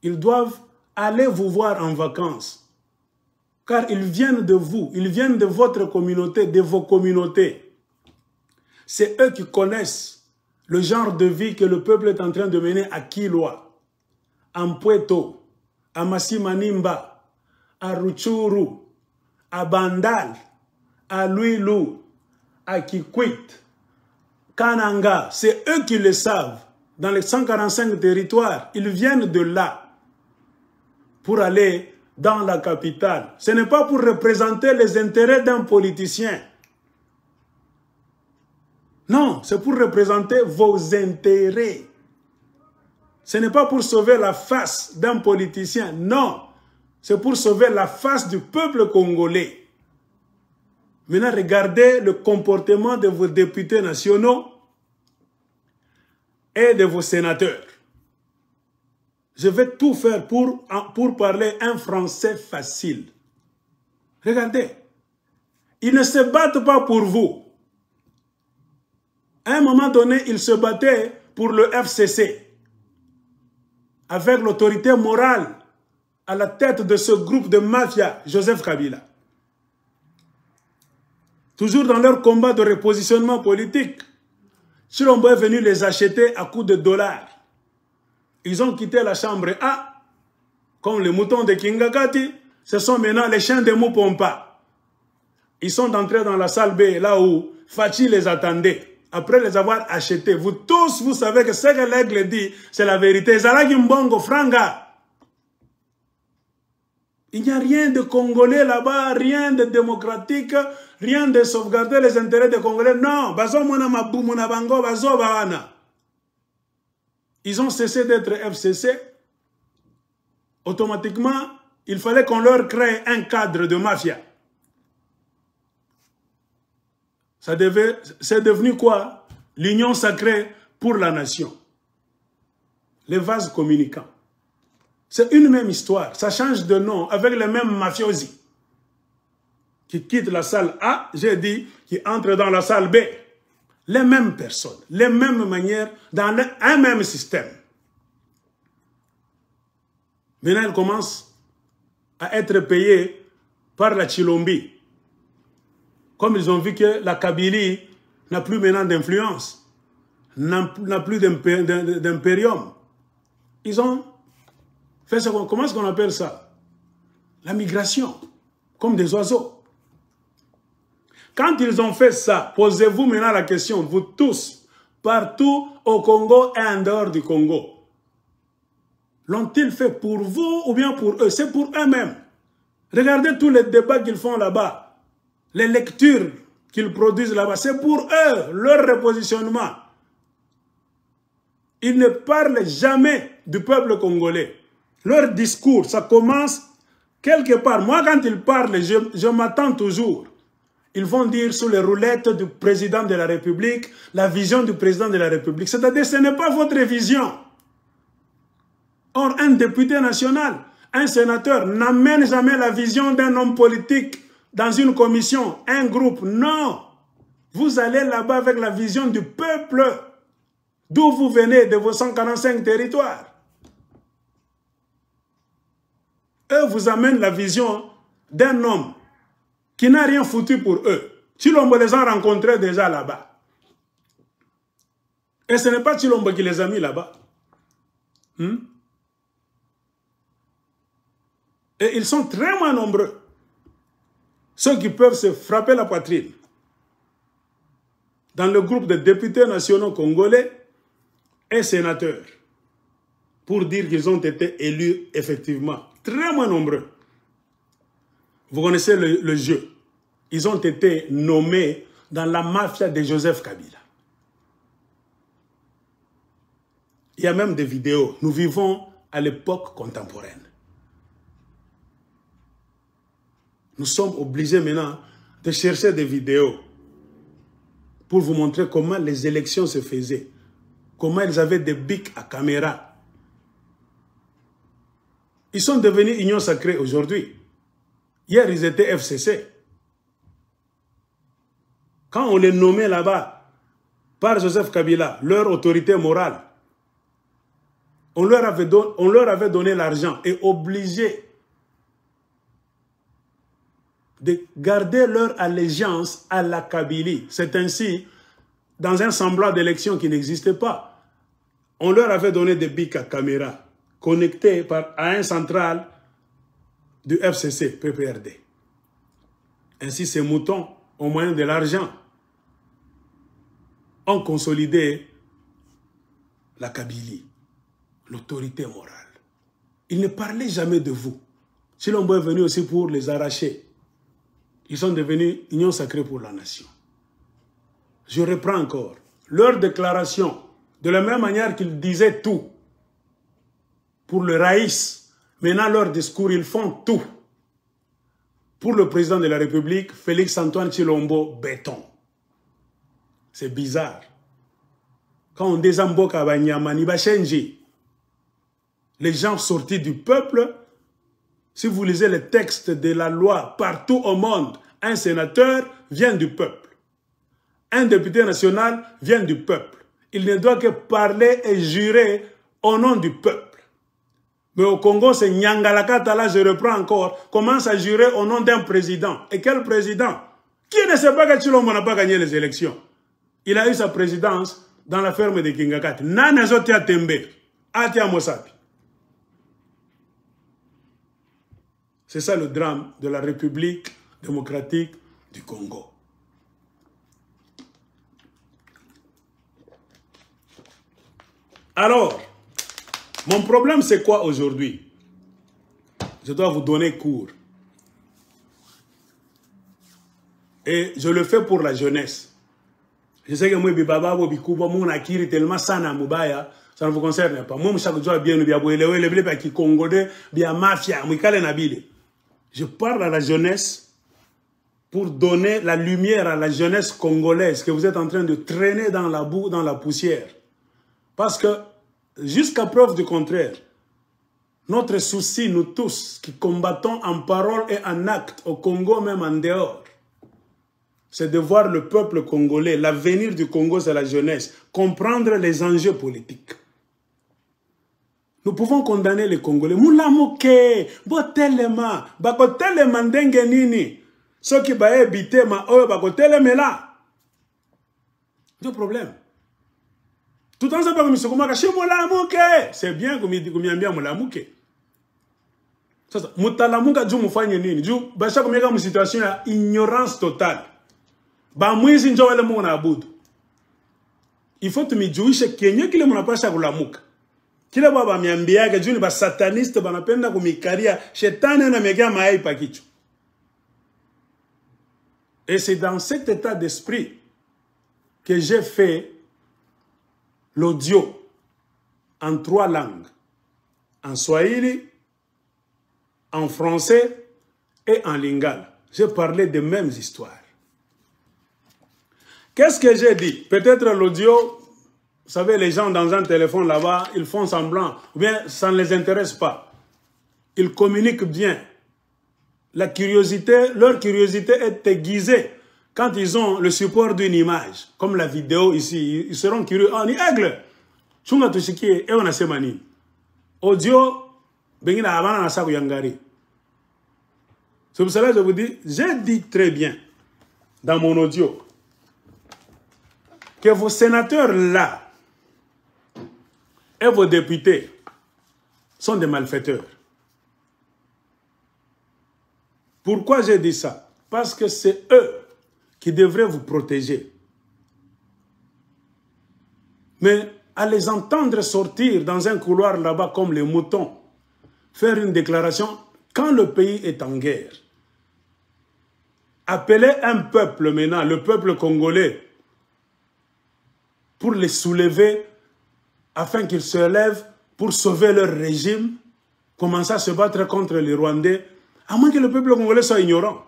Ils doivent aller vous voir en vacances. Car ils viennent de vous. Ils viennent de votre communauté, de vos communautés. C'est eux qui connaissent le genre de vie que le peuple est en train de mener à Kilwa, à Mpweto, à Masimanimba, à Rutshuru, à Bandal, à Luilu, à Kikwit, Kananga. C'est eux qui le savent. Dans les 145 territoires, ils viennent de là pour aller dans la capitale. Ce n'est pas pour représenter les intérêts d'un politicien. Non, c'est pour représenter vos intérêts. Ce n'est pas pour sauver la face d'un politicien. Non, c'est pour sauver la face du peuple congolais. Maintenant, regardez le comportement de vos députés nationaux et de vos sénateurs. Je vais tout faire pour parler un français facile. Regardez, ils ne se battent pas pour vous. À un moment donné, ils se battaient pour le FCC. avec l'autorité morale à la tête de ce groupe de mafia, Joseph Kabila. Toujours dans leur combat de repositionnement politique, Chilombo est venu les acheter à coups de dollars. Ils ont quitté la chambre A, comme les moutons de Kingakati, ce sont maintenant les chiens de Moupompa. Ils sont entrés dans la salle B, là où Fachi les attendait. Après les avoir achetés, vous tous, vous savez que ce que l'aigle dit, c'est la vérité. Zalagi Mbongo, Franga. Il n'y a rien de Congolais là-bas, rien de démocratique, rien de sauvegarder les intérêts des Congolais. Non, Bazo Mona Mabou, Mona Bango, Bazo Bawana. Ils ont cessé d'être FCC. Automatiquement, il fallait qu'on leur crée un cadre de mafia. C'est devenu quoi? L'union sacrée pour la nation. Les vases communicants. C'est une même histoire. Ça change de nom avec les mêmes mafiosi. Qui quittent la salle A, j'ai dit, qui entrent dans la salle B. Les mêmes personnes, les mêmes manières, dans un même système. Maintenant, ils commencent à être payés par la Chilombi. Comme ils ont vu que la Kabylie n'a plus maintenant d'influence, n'a plus d'impérium. Ils ont fait ce qu'on... Comment est-ce qu'on appelle ça? La migration, comme des oiseaux. Quand ils ont fait ça, posez-vous maintenant la question, vous tous, partout au Congo et en dehors du Congo, l'ont-ils fait pour vous ou bien pour eux? C'est pour eux-mêmes. Regardez tous les débats qu'ils font là-bas, les lectures qu'ils produisent là-bas, c'est pour eux, leur repositionnement. Ils ne parlent jamais du peuple congolais. Leur discours, ça commence quelque part. Moi, quand ils parlent, je m'attends toujours. Ils vont dire sous les roulettes du président de la République, la vision du président de la République. C'est-à-dire, ce n'est pas votre vision. Or, un député national, un sénateur, n'amène jamais la vision d'un homme politique dans une commission, un groupe. Non. Vous allez là-bas avec la vision du peuple, d'où vous venez, de vos 145 territoires. Eux vous amènent la vision d'un homme qui n'a rien foutu pour eux. Chilombo les a rencontrés déjà là-bas. Et ce n'est pas Chilombo qui les a mis là-bas. Et ils sont très moins nombreux. Ceux qui peuvent se frapper la poitrine. Dans le groupe de députés nationaux congolais et sénateurs. Pour dire qu'ils ont été élus effectivement. Très moins nombreux. Vous connaissez le jeu. Ils ont été nommés dans la mafia de Joseph Kabila. Il y a même des vidéos. Nous vivons à l'époque contemporaine. Nous sommes obligés maintenant de chercher des vidéos pour vous montrer comment les élections se faisaient. Comment ils avaient des bics à caméra. Ils sont devenus Union Sacrée aujourd'hui. Hier, ils étaient FCC. Quand on les nommait là-bas par Joseph Kabila, leur autorité morale, on leur avait donné l'argent et obligé de garder leur allégeance à la Kabylie. C'est ainsi, dans un semblant d'élection qui n'existait pas, on leur avait donné des bics à caméra connectés à un central du FCC, PPRD. Ainsi, ces moutons, au moyen de l'argent, ont consolidé la Kabylie, l'autorité morale. Ils ne parlaient jamais de vous. Chilombo est venu aussi pour les arracher. Ils sont devenus Union Sacrée pour la Nation. Je reprends encore. Leur déclaration, de la même manière qu'ils disaient tout pour le Raïs, maintenant leur discours, ils font tout. Pour le président de la République, Félix-Antoine Chilombo, béton. C'est bizarre. Quand on désamboque à Banyama, Nibachenji, les gens sortis du peuple, si vous lisez les textes de la loi partout au monde, un sénateur vient du peuple. Un député national vient du peuple. Il ne doit que parler et jurer au nom du peuple. Mais au Congo, c'est Nyangalakata, là je reprends encore, commence à jurer au nom d'un président. Et quel président? Qui ne sait pas que Tshilombo n'a pas gagné les élections? Il a eu sa présidence dans la ferme de Kingakati. Nana Zotia Tembe, Atia Mosapi. C'est ça le drame de la République démocratique du Congo. Alors, mon problème c'est quoi aujourd'hui? Je dois vous donner cours. Et je le fais pour la jeunesse. Je sais que moi, mon akiri tellement sana mubaya, ça ne vous concerne pas. Moi, chaque jour, bien, bien mafia, je parle à la jeunesse pour donner la lumière à la jeunesse congolaise que vous êtes en train de traîner dans la boue, dans la poussière. Parce que, jusqu'à preuve du contraire, notre souci, nous tous, qui combattons en parole et en acte, au Congo, même en dehors, c'est de voir le peuple congolais, l'avenir du Congo, c'est la jeunesse, comprendre les enjeux politiques. Nous pouvons condamner les Congolais. Moulamoke, botelema, bakotelema ndenge nini. Ceux qui baye bitema, oh, bakotelema là. Deux problèmes. Tout en sachant que c'est moulamoke. C'est bien que nous bien moulamoke. Moutalamuka djou moufanye nini. Djou, bacha comme une situation d'ignorance totale. Bamouizi njowele mona abudu. Il faut que tu me dises que Kenya qui le mona pas chakulamuka. Kila baba miambiaga juu ni ba sataniste banapenda kumikaria shetani na megea mayai pakicho. Et c'est dans cet état d'esprit que j'ai fait l'audio en 3 langues. En swahili, en français et en lingala. J'ai parlé des mêmes histoires. Qu'est-ce que j'ai dit? Peut-être l'audio, vous savez, les gens dans un téléphone là-bas, ils font semblant, ou bien ça ne les intéresse pas. Ils communiquent bien. La curiosité, leur curiosité est aiguisée quand ils ont le support d'une image, comme la vidéo ici. Ils seront curieux. Ah, ni aigle. Chunga tushiki et on a semani. Audio, bengina avana na saku yangari. C'est pour cela que je vous dis, j'ai dit très bien dans mon audio que vos sénateurs là et vos députés sont des malfaiteurs. Pourquoi j'ai dit ça? Parce que c'est eux qui devraient vous protéger. Mais à les entendre sortir dans un couloir là-bas comme les moutons, faire une déclaration quand le pays est en guerre, appeler un peuple maintenant, le peuple congolais, pour les soulever afin qu'ils se lèvent pour sauver leur régime, commencer à se battre contre les Rwandais, à moins que le peuple congolais soit ignorant.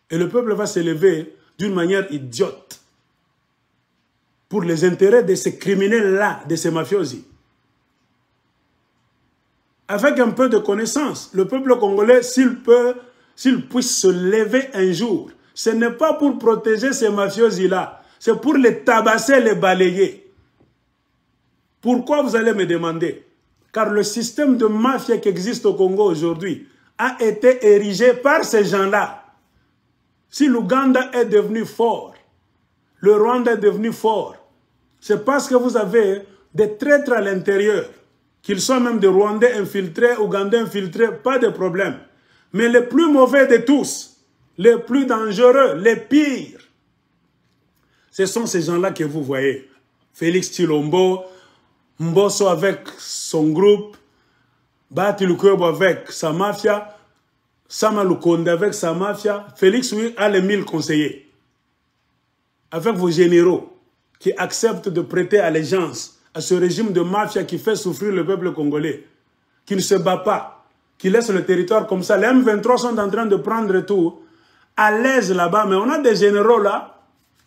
Et le peuple va se lever d'une manière idiote pour les intérêts de ces criminels-là, de ces mafiosi. Avec un peu de connaissance, le peuple congolais, s'il puisse se lever un jour, ce n'est pas pour protéger ces mafiosi-là, c'est pour les tabasser, les balayer. Pourquoi vous allez me demander? Car le système de mafia qui existe au Congo aujourd'hui a été érigé par ces gens-là. Si l'Ouganda est devenu fort, le Rwanda est devenu fort, c'est parce que vous avez des traîtres à l'intérieur, qu'ils soient même des Rwandais infiltrés, Ougandais infiltrés, pas de problème. Mais les plus mauvais de tous, les plus dangereux, les pires, ce sont ces gens-là que vous voyez. Félix Tshilombo, Mbosso avec son groupe, Bahati Lukwebo avec sa mafia, Sama Lukonde avec sa mafia. Félix, oui, a les 1000 conseillers. Avec vos généraux qui acceptent de prêter allégeance à ce régime de mafia qui fait souffrir le peuple congolais, qui ne se bat pas, qui laisse le territoire comme ça. Les M23 sont en train de prendre tout à l'aise là-bas, mais on a des généraux là,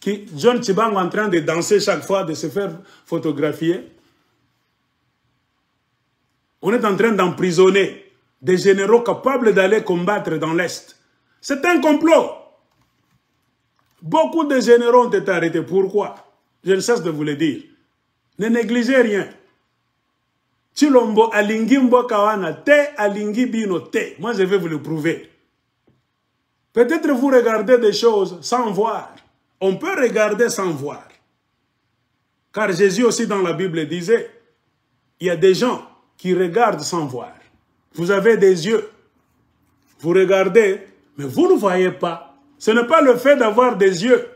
qui, John Tshibang en train de danser chaque fois, de se faire photographier. On est en train d'emprisonner des généraux capables d'aller combattre dans l'Est. C'est un complot. Beaucoup de généraux ont été arrêtés. Pourquoi? Je ne cesse de vous le dire. Ne négligez rien. Chilombo alingi mboka wana te, alingi bino te. Moi, je vais vous le prouver. Peut-être vous regardez des choses sans voir. On peut regarder sans voir. Car Jésus aussi dans la Bible disait, il y a des gens qui regardent sans voir. Vous avez des yeux. Vous regardez, mais vous ne voyez pas. Ce n'est pas le fait d'avoir des yeux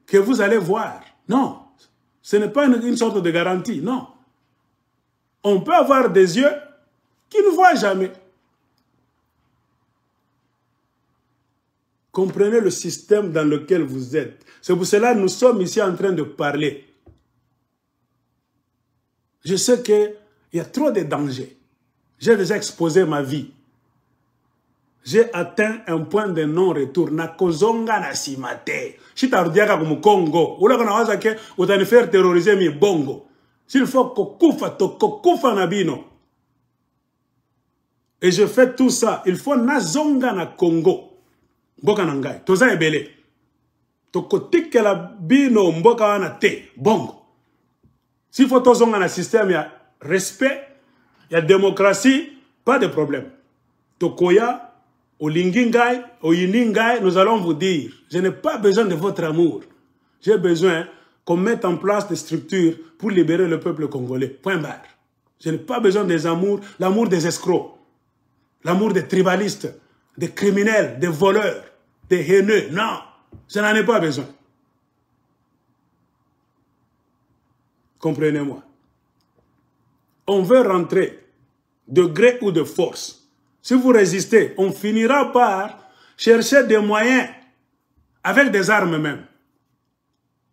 que vous allez voir. Non. Ce n'est pas une sorte de garantie. Non. On peut avoir des yeux qui ne voient jamais. Comprenez le système dans lequel vous êtes. C'est pour cela que nous sommes ici en train de parler. Je sais qu'il y a trop de dangers. J'ai déjà exposé ma vie. J'ai atteint un point de non-retour. Nakozonga na simate. Si tu as comme Congo, ou là qu'on a dit que vous allez faire terroriser mi bongo. S'il faut kokufa nabino. Et je fais tout ça. Il faut nazonga na Congo. Mboka nangai. Toza ebele. Tokotike la bino mboka wana te. Bongo. S'il faut tozonga na système, il y a respect, il y a démocratie, pas de problème. Tokoya, Olingingai, Oyiningai, nous allons vous dire, je n'ai pas besoin de votre amour. J'ai besoin qu'on mette en place des structures pour libérer le peuple congolais. Point barre. Je n'ai pas besoin des amours, l'amour des escrocs, l'amour des tribalistes, des criminels, des voleurs, des haineux. Non, je n'en ai pas besoin. Comprenez-moi. On veut rentrer de gré ou de force. Si vous résistez, on finira par chercher des moyens avec des armes même.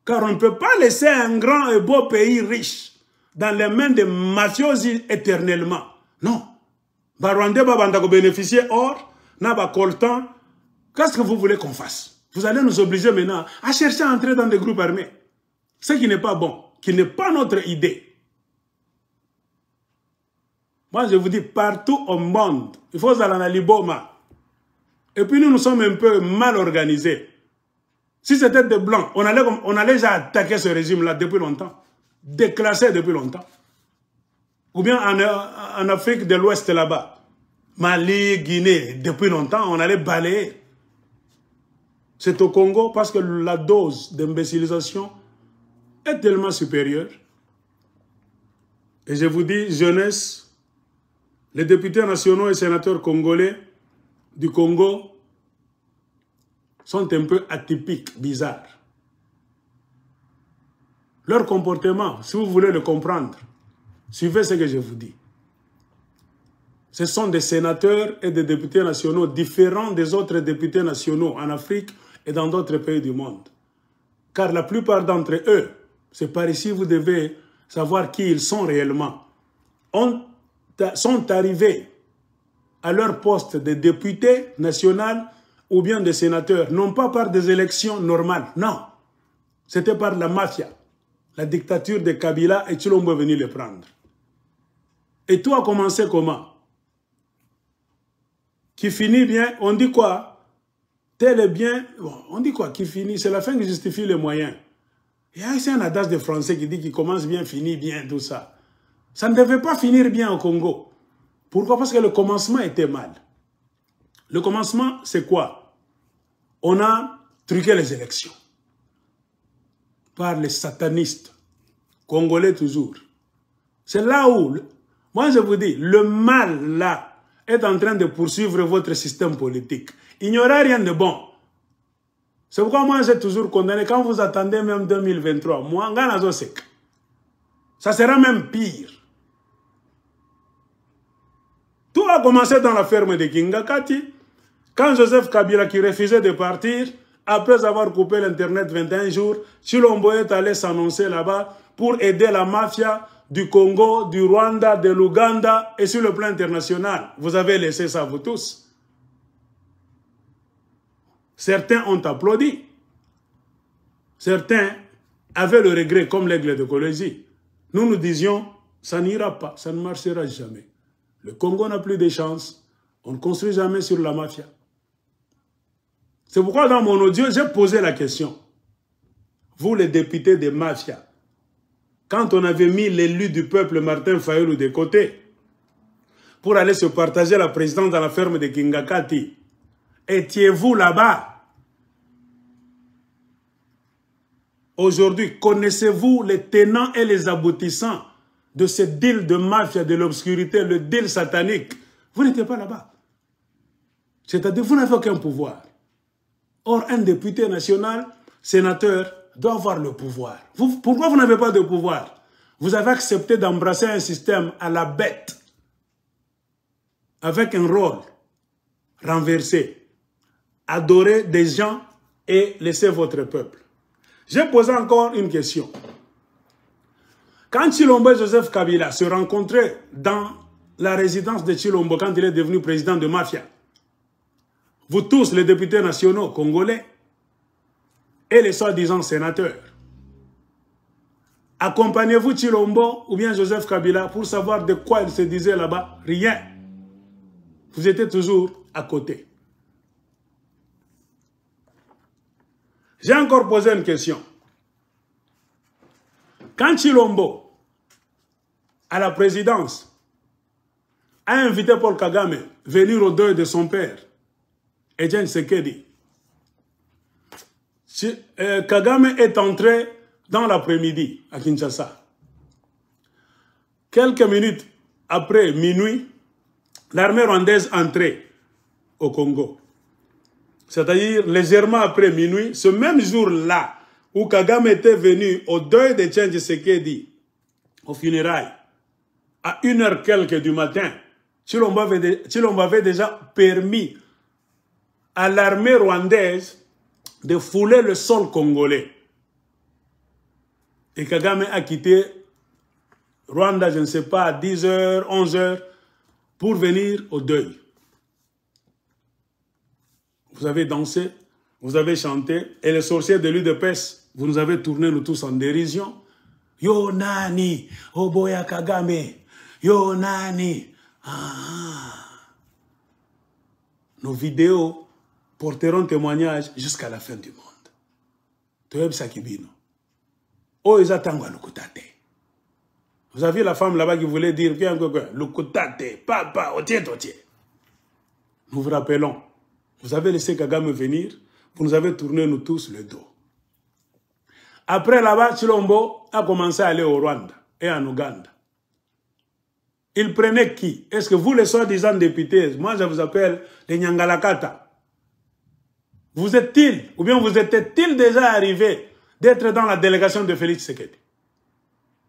Car on ne peut pas laisser un grand et beau pays riche dans les mains des mafiosi éternellement. Non. Barwande Babandako bénéficier or, Naba Coltan. Qu'est-ce que vous voulez qu'on fasse? Vous allez nous obliger maintenant à chercher à entrer dans des groupes armés. Ce qui n'est pas bon, qui n'est pas notre idée. Moi, je vous dis, partout au monde, il faut aller à Liboma. Et puis nous sommes un peu mal organisés. Si c'était des Blancs, on allait déjà attaquer ce régime-là depuis longtemps. Déclassé depuis longtemps. Ou bien en Afrique de l'Ouest là-bas. Mali, Guinée, depuis longtemps, on allait balayer. C'est au Congo parce que la dose d'imbécilisation est tellement supérieure. Et je vous dis, jeunesse, les députés nationaux et sénateurs congolais du Congo sont un peu atypiques, bizarres. Leur comportement, si vous voulez le comprendre, suivez ce que je vous dis. Ce sont des sénateurs et des députés nationaux différents des autres députés nationaux en Afrique et dans d'autres pays du monde. Car la plupart d'entre eux, c'est par ici vous devez savoir qui ils sont réellement, sont arrivés à leur poste de député national ou bien de sénateur, non pas par des élections normales, non. C'était par la mafia, la dictature de Kabila et Tshilombo est venu les prendre. Et tout a commencé comment? Qui finit bien, on dit quoi? Tel est bien, bon, on dit quoi? Qui finit, c'est la fin qui justifie les moyens. Il y a un adage de français qui dit qu'il commence bien, finit bien, tout ça. Ça ne devait pas finir bien au Congo. Pourquoi? Parce que le commencement était mal. Le commencement, c'est quoi? On a truqué les élections. Par les satanistes. Congolais toujours. C'est là où, moi je vous dis, le mal là est en train de poursuivre votre système politique. Il n'y aura rien de bon. C'est pourquoi moi j'ai toujours condamné, quand vous attendez même 2023, moi, ça sera même pire. Tout a commencé dans la ferme de Kingakati, quand Joseph Kabila qui refusait de partir, après avoir coupé l'internet 21 jours, Tshilombo est allé s'annoncer là-bas pour aider la mafia du Congo, du Rwanda, de l'Ouganda et sur le plan international. Vous avez laissé ça, vous tous. Certains ont applaudi. Certains avaient le regret comme l'aigle de Kolwezi. Nous nous disions, ça n'ira pas, ça ne marchera jamais. Le Congo n'a plus de chance. On ne construit jamais sur la mafia. C'est pourquoi dans mon audio, j'ai posé la question. Vous les députés des mafias, quand on avait mis l'élu du peuple Martin Fayulu de côté pour aller se partager la présidence dans la ferme de Kingakati, étiez-vous là-bas? Aujourd'hui, connaissez-vous les tenants et les aboutissants de ce deal de mafia, de l'obscurité, le deal satanique? Vous n'étiez pas là-bas. C'est-à-dire, vous n'avez aucun pouvoir. Or, un député national, sénateur, doit avoir le pouvoir. Pourquoi vous n'avez pas de pouvoir? Vous avez accepté d'embrasser un système à la bête, avec un rôle renversé, adorer des gens et laisser votre peuple. J'ai posé encore une question. Quand Tshilombo et Joseph Kabila se rencontraient dans la résidence de Tshilombo quand il est devenu président de Mafia, vous tous, les députés nationaux congolais et les soi-disant sénateurs, accompagnez-vous Tshilombo ou bien Joseph Kabila pour savoir de quoi il se disait là-bas? Rien. Vous étiez toujours à côté. J'ai encore posé une question. Quand Tshilombo, à la présidence, a invité Paul Kagame à venir au deuil de son père, Etienne Tshisekedi, Kagame est entré dans l'après-midi à Kinshasa. Quelques minutes après minuit, l'armée rwandaise entrait au Congo. C'est-à-dire légèrement après minuit, ce même jour-là où Kagame était venu au deuil de Etienne Tshisekedi, au funérailles, à 1h quelques du matin, Tshilombo avait déjà permis à l'armée rwandaise de fouler le sol congolais. Et Kagame a quitté Rwanda, je ne sais pas, à 10h, 11h, pour venir au deuil. Vous avez dansé, vous avez chanté, et les sorciers de l'UDPS, vous nous avez tourné nous tous en dérision. Yo nani, Oboya Kagame, yo nani. Nos vidéos porteront témoignage jusqu'à la fin du monde. Toyeb Sakibino. Oh, ils attendent Lukutate. Vous avez la femme là-bas qui voulait dire Lukutate, papa, otié. Nous vous rappelons, vous avez laissé Kagame venir, vous nous avez tourné nous tous le dos. Après là-bas, Tshilombo a commencé à aller au Rwanda et en Ouganda. Il prenait qui? Est-ce que vous, les soi-disant députés, moi je vous appelle les Nyangalakata, vous êtes-il, ou bien vous étiez-il déjà arrivé d'être dans la délégation de Félix Tshisekedi?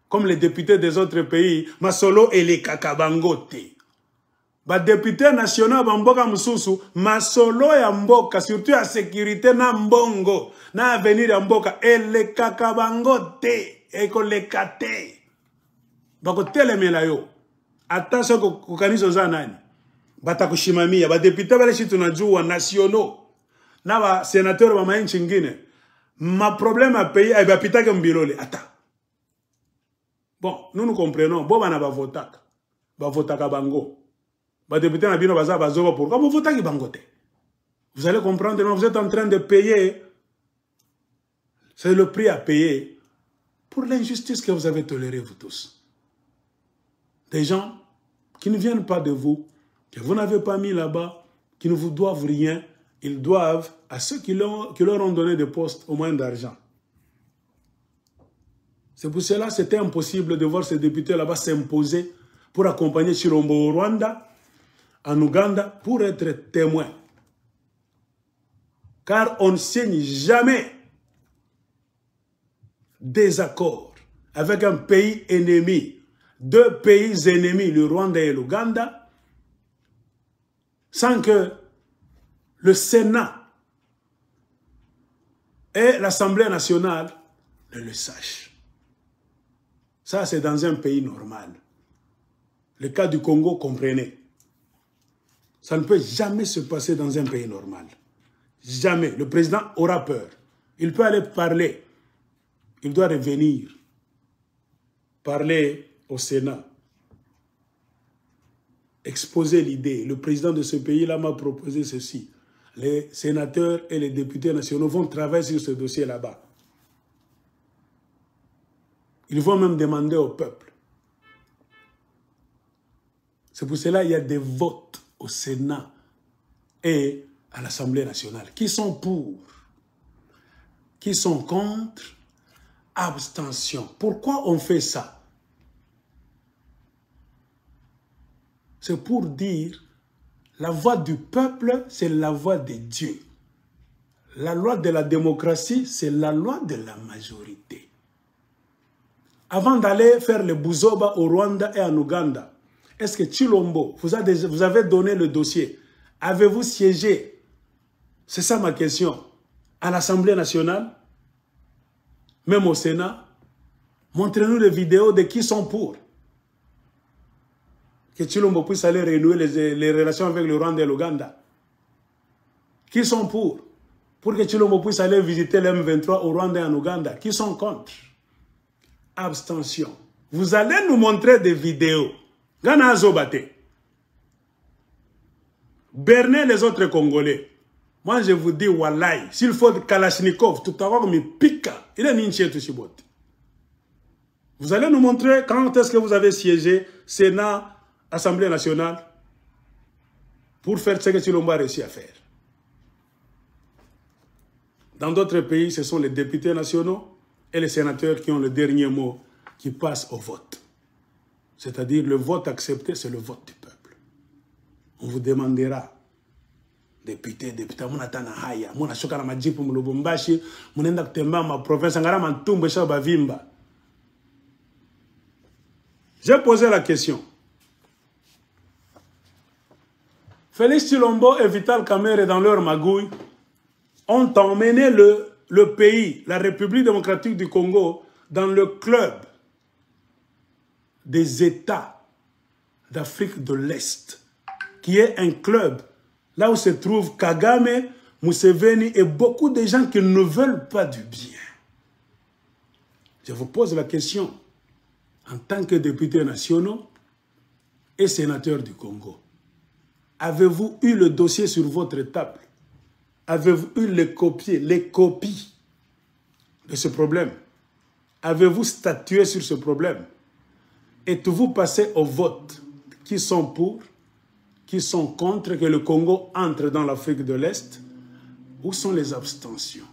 Comme les députés des autres pays, Masolo et les Kakabangote. Les députés nationaux Bamboka Msusu, Masolo ya Mboka, surtout la sécurité na Mbongo, na avenir ya Mboka, et les Kakabangote, et les Kate. Bako telemela yo. Attention kukanizo za nani. Batakushimamia, ba députés wale shi tunajua nationaux. Na ba sénateur ba mainchi ngine. Ma problème à payer ay bapitake mbilole. Ata. Bon, nous comprenons. Bon bana ba votaka. Ba votaka bango. Ba député na bino baza bazoba pourquoi vous votez bangote. Vous allez comprendre, vous êtes en train de payer. C'est le prix à payer pour l'injustice que vous avez tolérée vous tous. Des gens qui ne viennent pas de vous, que vous n'avez pas mis là-bas, qui ne vous doivent rien, ils doivent à ceux qui leur ont donné des postes au moins d'argent. C'est pour cela que c'était impossible de voir ces députés là-bas s'imposer pour accompagner Tshilombo au Rwanda, en Ouganda, pour être témoins. Car on ne signe jamais des accords avec un pays ennemi. Deux pays ennemis, le Rwanda et l'Ouganda, sans que le Sénat et l'Assemblée nationale ne le sachent. Ça, c'est dans un pays normal. Le cas du Congo, comprenez. Ça ne peut jamais se passer dans un pays normal. Jamais. Le président aura peur. Il peut aller parler. Il doit revenir. Parler au Sénat, exposer l'idée. Le président de ce pays-là m'a proposé ceci. Les sénateurs et les députés nationaux vont travailler sur ce dossier là-bas. Ils vont même demander au peuple. C'est pour cela qu'il y a des votes au Sénat et à l'Assemblée nationale. Qui sont pour? Qui sont contre? Abstention. Pourquoi on fait ça? C'est pour dire la voix du peuple, c'est la voix de Dieu. La loi de la démocratie, c'est la loi de la majorité. Avant d'aller faire le Buzoba au Rwanda et en Ouganda, est-ce que Chilombo, vous avez donné le dossier? Avez-vous siégé? C'est ça ma question. À l'Assemblée nationale? Même au Sénat? Montrez-nous les vidéos de qui sont pour. Que Chilombo puisse aller renouer les relations avec le Rwanda et l'Ouganda. Qui sont pour? Pour que Chilombo puisse aller visiter le M23 au Rwanda et en Ouganda. Qui sont contre? Abstention. Vous allez nous montrer des vidéos. Gana Azobate. Bernez les autres Congolais. Moi, je vous dis, Wallahi, s'il faut Kalachnikov, tout à l'heure, me pique. Il est ninché tout chibot. Vous allez nous montrer quand est-ce que vous avez siégé, Sénat, Assemblée nationale, pour faire ce que Chilombo a réussi à faire. Dans d'autres pays, ce sont les députés nationaux et les sénateurs qui ont le dernier mot, qui passent au vote. C'est-à-dire, le vote accepté, c'est le vote du peuple. On vous demandera, député, mon atana haya, mon achoka na majipu mu Lubumbashi, mon enda kutemba ma province, ngara mantumbe sha bavimba. J'ai posé la question. Félix Chilombo et Vital Kamerhe, dans leur magouille, ont emmené le pays, la République démocratique du Congo, dans le club des États d'Afrique de l'Est, qui est un club là où se trouvent Kagame, Museveni et beaucoup de gens qui ne veulent pas du bien. Je vous pose la question, en tant que députés nationaux et sénateurs du Congo, avez-vous eu le dossier sur votre table? Avez-vous eu les copies de ce problème? Avez-vous statué sur ce problème? Êtes-vous passé au vote? Qui sont pour? Qui sont contre que le Congo entre dans l'Afrique de l'Est? Où sont les abstentions?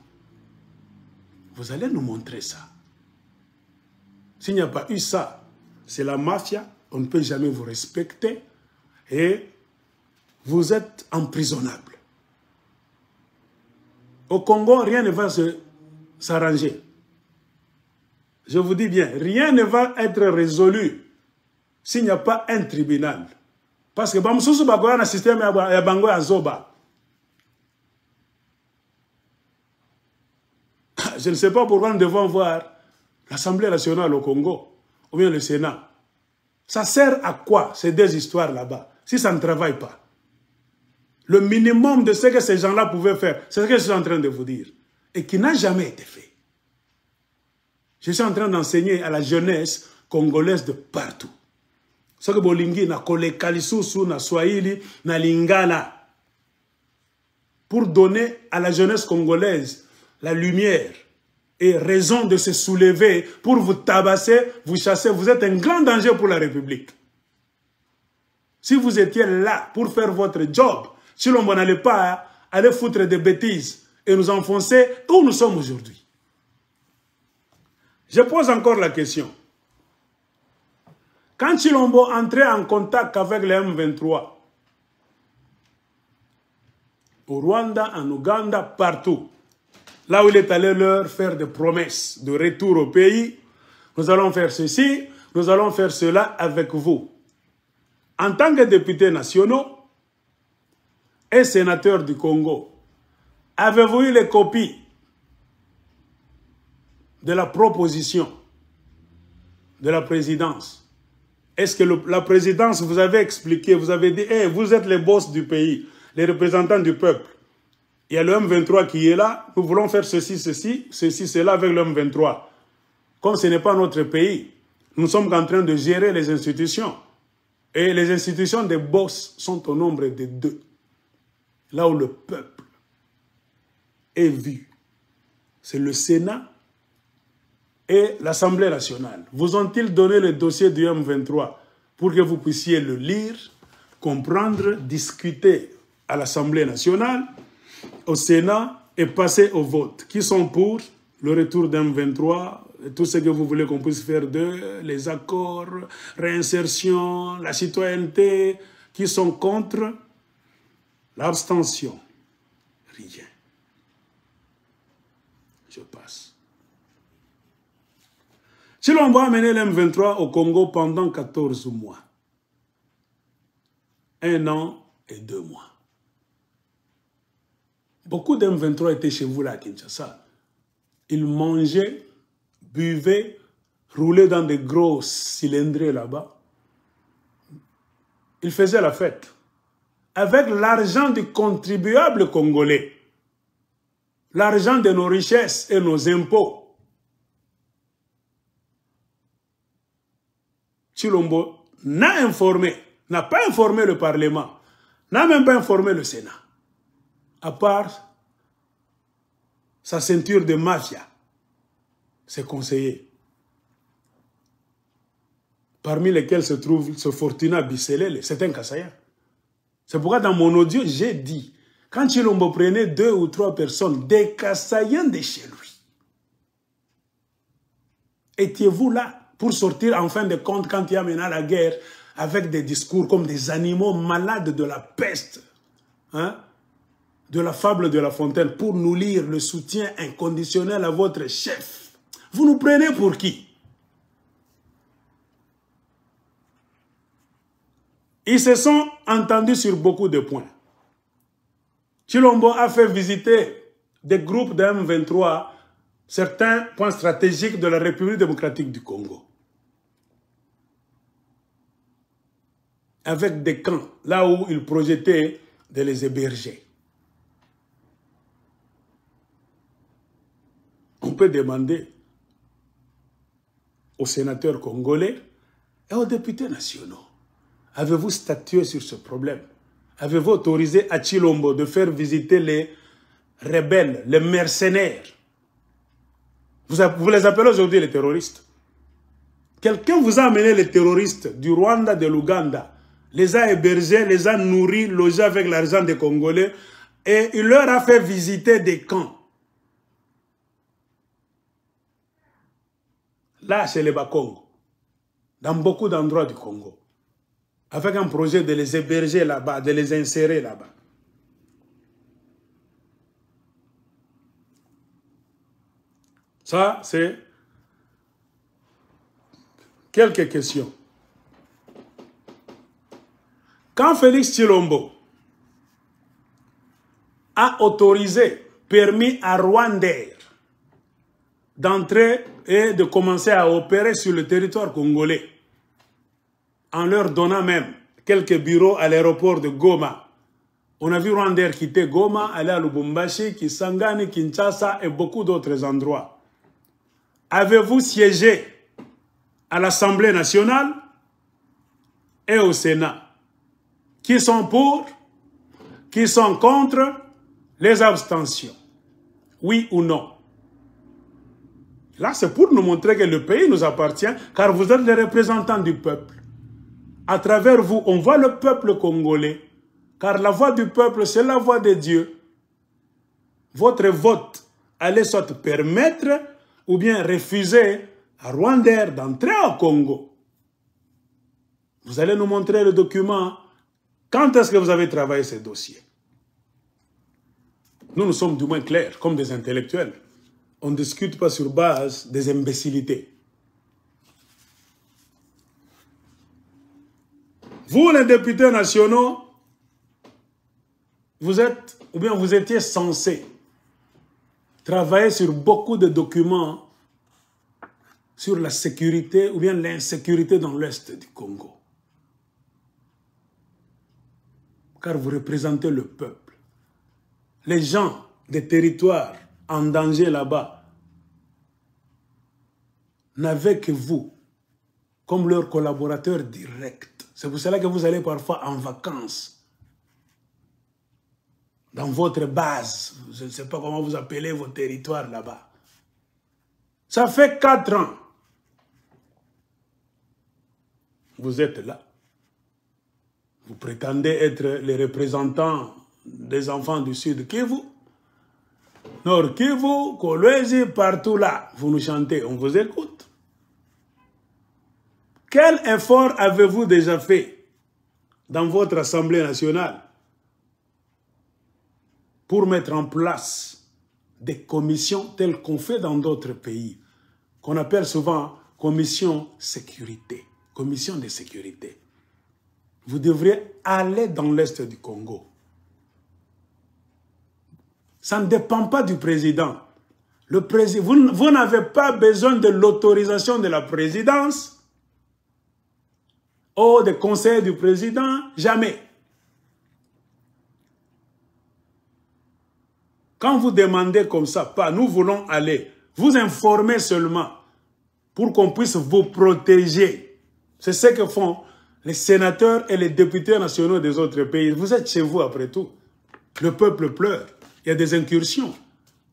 Vous allez nous montrer ça. S'il n'y a pas eu ça, c'est la mafia, on ne peut jamais vous respecter et vous êtes emprisonnable. Au Congo, rien ne va s'arranger. Je vous dis bien, rien ne va être résolu s'il n'y a pas un tribunal. Parce que Bamsusu Bagoya na système ya Bango ya Zoba. Je ne sais pas pourquoi nous devons voir l'Assemblée nationale au Congo ou bien le Sénat. Ça sert à quoi ces deux histoires là-bas si ça ne travaille pas? Le minimum de ce que ces gens-là pouvaient faire, c'est ce que je suis en train de vous dire. Et qui n'a jamais été fait. Je suis en train d'enseigner à la jeunesse congolaise de partout. Ce que Bolingi na Kole Kalisusu, na Swahili, na Lingala. Pour donner à la jeunesse congolaise la lumière et raison de se soulever pour vous tabasser, vous chasser. Vous êtes un grand danger pour la République. Si vous étiez là pour faire votre job, si l'on n'allait pas aller foutre des bêtises et nous enfoncer où nous sommes aujourd'hui. Je pose encore la question. Quand Chilombo entrait en contact avec les M23, au Rwanda, en Ouganda, partout, là où il est allé leur faire des promesses de retour au pays, nous allons faire ceci, nous allons faire cela avec vous. En tant que députés nationaux et sénateurs du Congo, avez-vous eu les copies de la proposition de la présidence? Est-ce que la présidence vous avait expliqué, vous avez dit, hey, vous êtes les boss du pays, les représentants du peuple. Il y a le M23 qui est là, nous voulons faire ceci, cela avec le M23. Comme ce n'est pas notre pays, nous sommes en train de gérer les institutions. Et les institutions des boss sont au nombre de 2. Là où le peuple est vu, c'est le Sénat et l'Assemblée nationale, vous ont-ils donné le dossier du M23 pour que vous puissiez le lire, comprendre, discuter à l'Assemblée nationale, au Sénat et passer au vote? Qui sont pour le retour d'un M23, tout ce que vous voulez qu'on puisse faire d'eux, les accords, réinsertion, la citoyenneté? Qui sont contre? L'abstention? Rien. Je passe. Tshilombo a mené l'M23 au Congo pendant 14 mois. 1 an et 2 mois. Beaucoup d'M23 étaient chez vous là à Kinshasa. Ils mangeaient, buvaient, roulaient dans des gros cylindrés là-bas. Ils faisaient la fête. Avec l'argent du contribuable congolais. L'argent de nos richesses et nos impôts. Tshilombo n'a pas informé le Parlement, n'a même pas informé le Sénat, à part sa ceinture de mafia, ses conseillers, parmi lesquels se trouve ce Fortuna Bisselele, c'est un Kassaïen. C'est pourquoi dans mon audio, j'ai dit, quand Tshilombo prenait 2 ou 3 personnes, des Kassaïens de chez lui, étiez-vous là pour sortir en fin de compte quand il y a maintenant la guerre avec des discours comme des animaux malades de la peste, hein, de la fable de La Fontaine, pour nous lire le soutien inconditionnel à votre chef? Vous nous prenez pour qui? Ils se sont entendus sur beaucoup de points. Tshilombo a fait visiter des groupes de M23 certains points stratégiques de la République démocratique du Congo. Avec des camps, là où il projetait de les héberger. On peut demander aux sénateurs congolais et aux députés nationaux, avez-vous statué sur ce problème? Avez-vous autorisé à Tshilombo de faire visiter les rebelles, les mercenaires? Vous les appelez aujourd'hui les terroristes. Quelqu'un vous a amené les terroristes du Rwanda, de l'Ouganda, les a hébergés, les a nourris, logés avec l'argent des Congolais, et il leur a fait visiter des camps. Là, chez les Bakongo, dans beaucoup d'endroits du Congo, avec un projet de les héberger là-bas, de les insérer là-bas. Ça, c'est quelques questions. Quand Félix Tshilombo a autorisé, permis à Rwandair d'entrer et de commencer à opérer sur le territoire congolais, en leur donnant même quelques bureaux à l'aéroport de Goma. On a vu Rwandair quitter Goma, aller à Lubumbashi, Kisangani, Kinshasa et beaucoup d'autres endroits. Avez-vous siégé à l'Assemblée nationale et au Sénat? Qui sont pour? Qui sont contre? Les abstentions? Oui ou non? Là, c'est pour nous montrer que le pays nous appartient, car vous êtes les représentants du peuple. À travers vous, on voit le peuple congolais, car la voix du peuple, c'est la voix de Dieu. Votre vote allait soit permettre ou bien refuser à Rwandair d'entrer au Congo. Vous allez nous montrer le document. Quand est-ce que vous avez travaillé ces dossiers? Nous sommes du moins clairs, comme des intellectuels. On ne discute pas sur base des imbécilités. Vous, les députés nationaux, vous êtes, ou bien vous étiez censés travailler sur beaucoup de documents sur la sécurité ou bien l'insécurité dans l'Est du Congo. Car vous représentez le peuple. Les gens des territoires en danger là-bas n'avaient que vous comme leurs collaborateurs directs. C'est pour cela que vous allez parfois en vacances dans votre base. Je ne sais pas comment vous appelez vos territoires là-bas. Ça fait 4 ans. Vous êtes là. Vous prétendez être les représentants des enfants du Sud Kivu, Nord Kivu, Kolwezi, partout là. Vous nous chantez, on vous écoute. Quel effort avez-vous déjà fait dans votre Assemblée nationale pour mettre en place des commissions telles qu'on fait dans d'autres pays, qu'on appelle souvent commission sécurité, commission de sécurité. Vous devriez aller dans l'Est du Congo. Ça ne dépend pas du président. Vous n'avez pas besoin de l'autorisation de la présidence ou des conseils du président, jamais. Quand vous demandez comme ça, pas nous voulons aller, vous informer seulement pour qu'on puisse vous protéger. C'est ce que font les sénateurs et les députés nationaux des autres pays. Vous êtes chez vous après tout. Le peuple pleure. Il y a des incursions.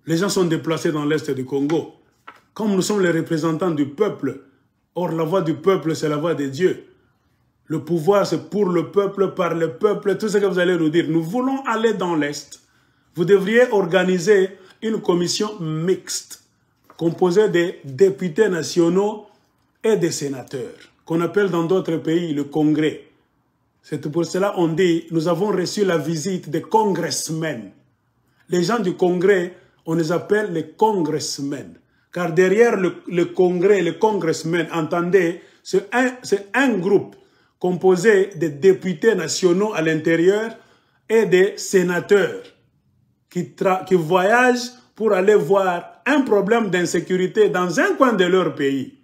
Les gens sont déplacés dans l'Est du Congo. Comme nous sommes les représentants du peuple, or la voix du peuple, c'est la voix de Dieu. Le pouvoir, c'est pour le peuple, par le peuple, tout ce que vous allez nous dire. Nous voulons aller dans l'Est. Vous devriez organiser une commission mixte, composée des députés nationaux et des sénateurs, qu'on appelle dans d'autres pays le Congrès. C'est pour cela qu'on dit, nous avons reçu la visite des congressmen. Les gens du Congrès, on les appelle les congressmen. Car derrière le Congrès, les congressmen, entendez, c'est un groupe composé de députés nationaux à l'intérieur et des sénateurs qui voyagent pour aller voir un problème d'insécurité dans un coin de leur pays.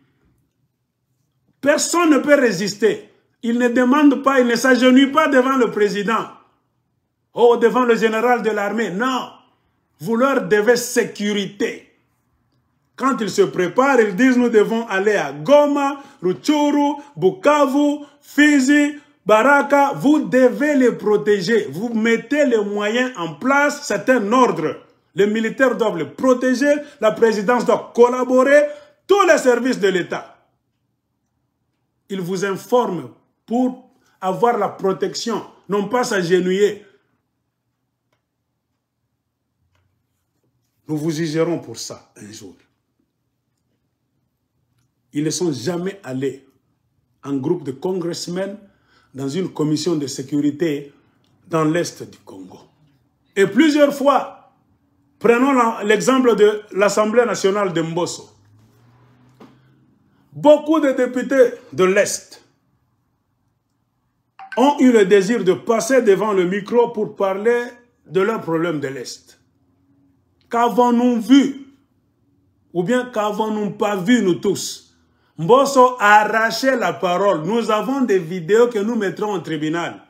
Personne ne peut résister. Il ne demande pas, il ne s'agenouille pas devant le président ou devant le général de l'armée. Non, vous leur devez sécurité. Quand ils se préparent, ils disent nous devons aller à Goma, Rutshuru, Bukavu, Fizi, Baraka. Vous devez les protéger. Vous mettez les moyens en place. C'est un ordre. Les militaires doivent les protéger. La présidence doit collaborer. Tous les services de l'État. Ils vous informent pour avoir la protection, non pas s'agenouiller. Nous vous jugerons pour ça un jour. Ils ne sont jamais allés en groupe de congressmen dans une commission de sécurité dans l'Est du Congo. Et plusieurs fois, prenons l'exemple de l'Assemblée nationale de Mbosso. Beaucoup de députés de l'Est ont eu le désir de passer devant le micro pour parler de leurs problèmes de l'Est. Qu'avons-nous vu? Ou bien qu'avons-nous pas vu nous tous? Mbosso a arraché la parole. Nous avons des vidéos que nous mettrons au tribunal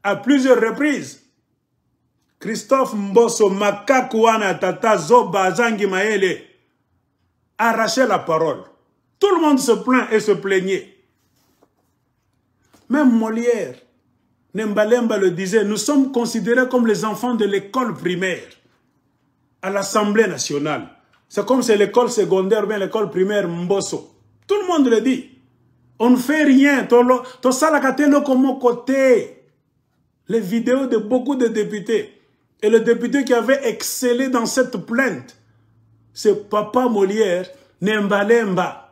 à plusieurs reprises. Christophe Mbosso, Makakouana, Tata, Zoba, Zangi Maele, a arraché la parole. Tout le monde se plaint et se plaignait. Même Molière, Nembalemba le disait, nous sommes considérés comme les enfants de l'école primaire à l'Assemblée nationale. C'est comme c'est l'école secondaire, bien l'école primaire Mbosso. Tout le monde le dit. On ne fait rien. Les vidéos de beaucoup de députés. Et le député qui avait excellé dans cette plainte, c'est Papa Molière, Nembalemba.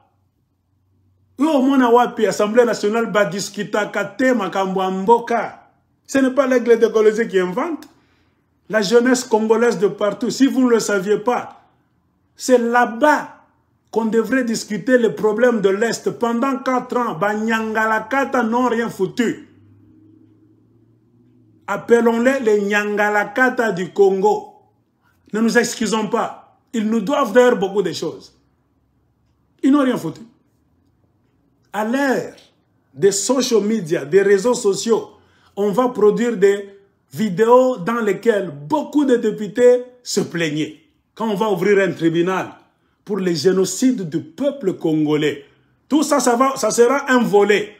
L'Assemblée nationale va discuter ce n'est pas l'aigle de Kolwezi qui invente. La jeunesse congolaise de partout, si vous ne le saviez pas, c'est là-bas qu'on devrait discuter les problèmes de l'Est. Pendant 4 ans, Banyangalakata n'ont rien foutu. Appelons-les les Nyangalakata du Congo. Ne nous excusons pas. Ils nous doivent d'ailleurs beaucoup de choses. Ils n'ont rien foutu. À l'ère des social media, des réseaux sociaux, on va produire des vidéos dans lesquelles beaucoup de députés se plaignaient. Quand on va ouvrir un tribunal pour les génocides du peuple congolais, tout ça, ça sera un volet.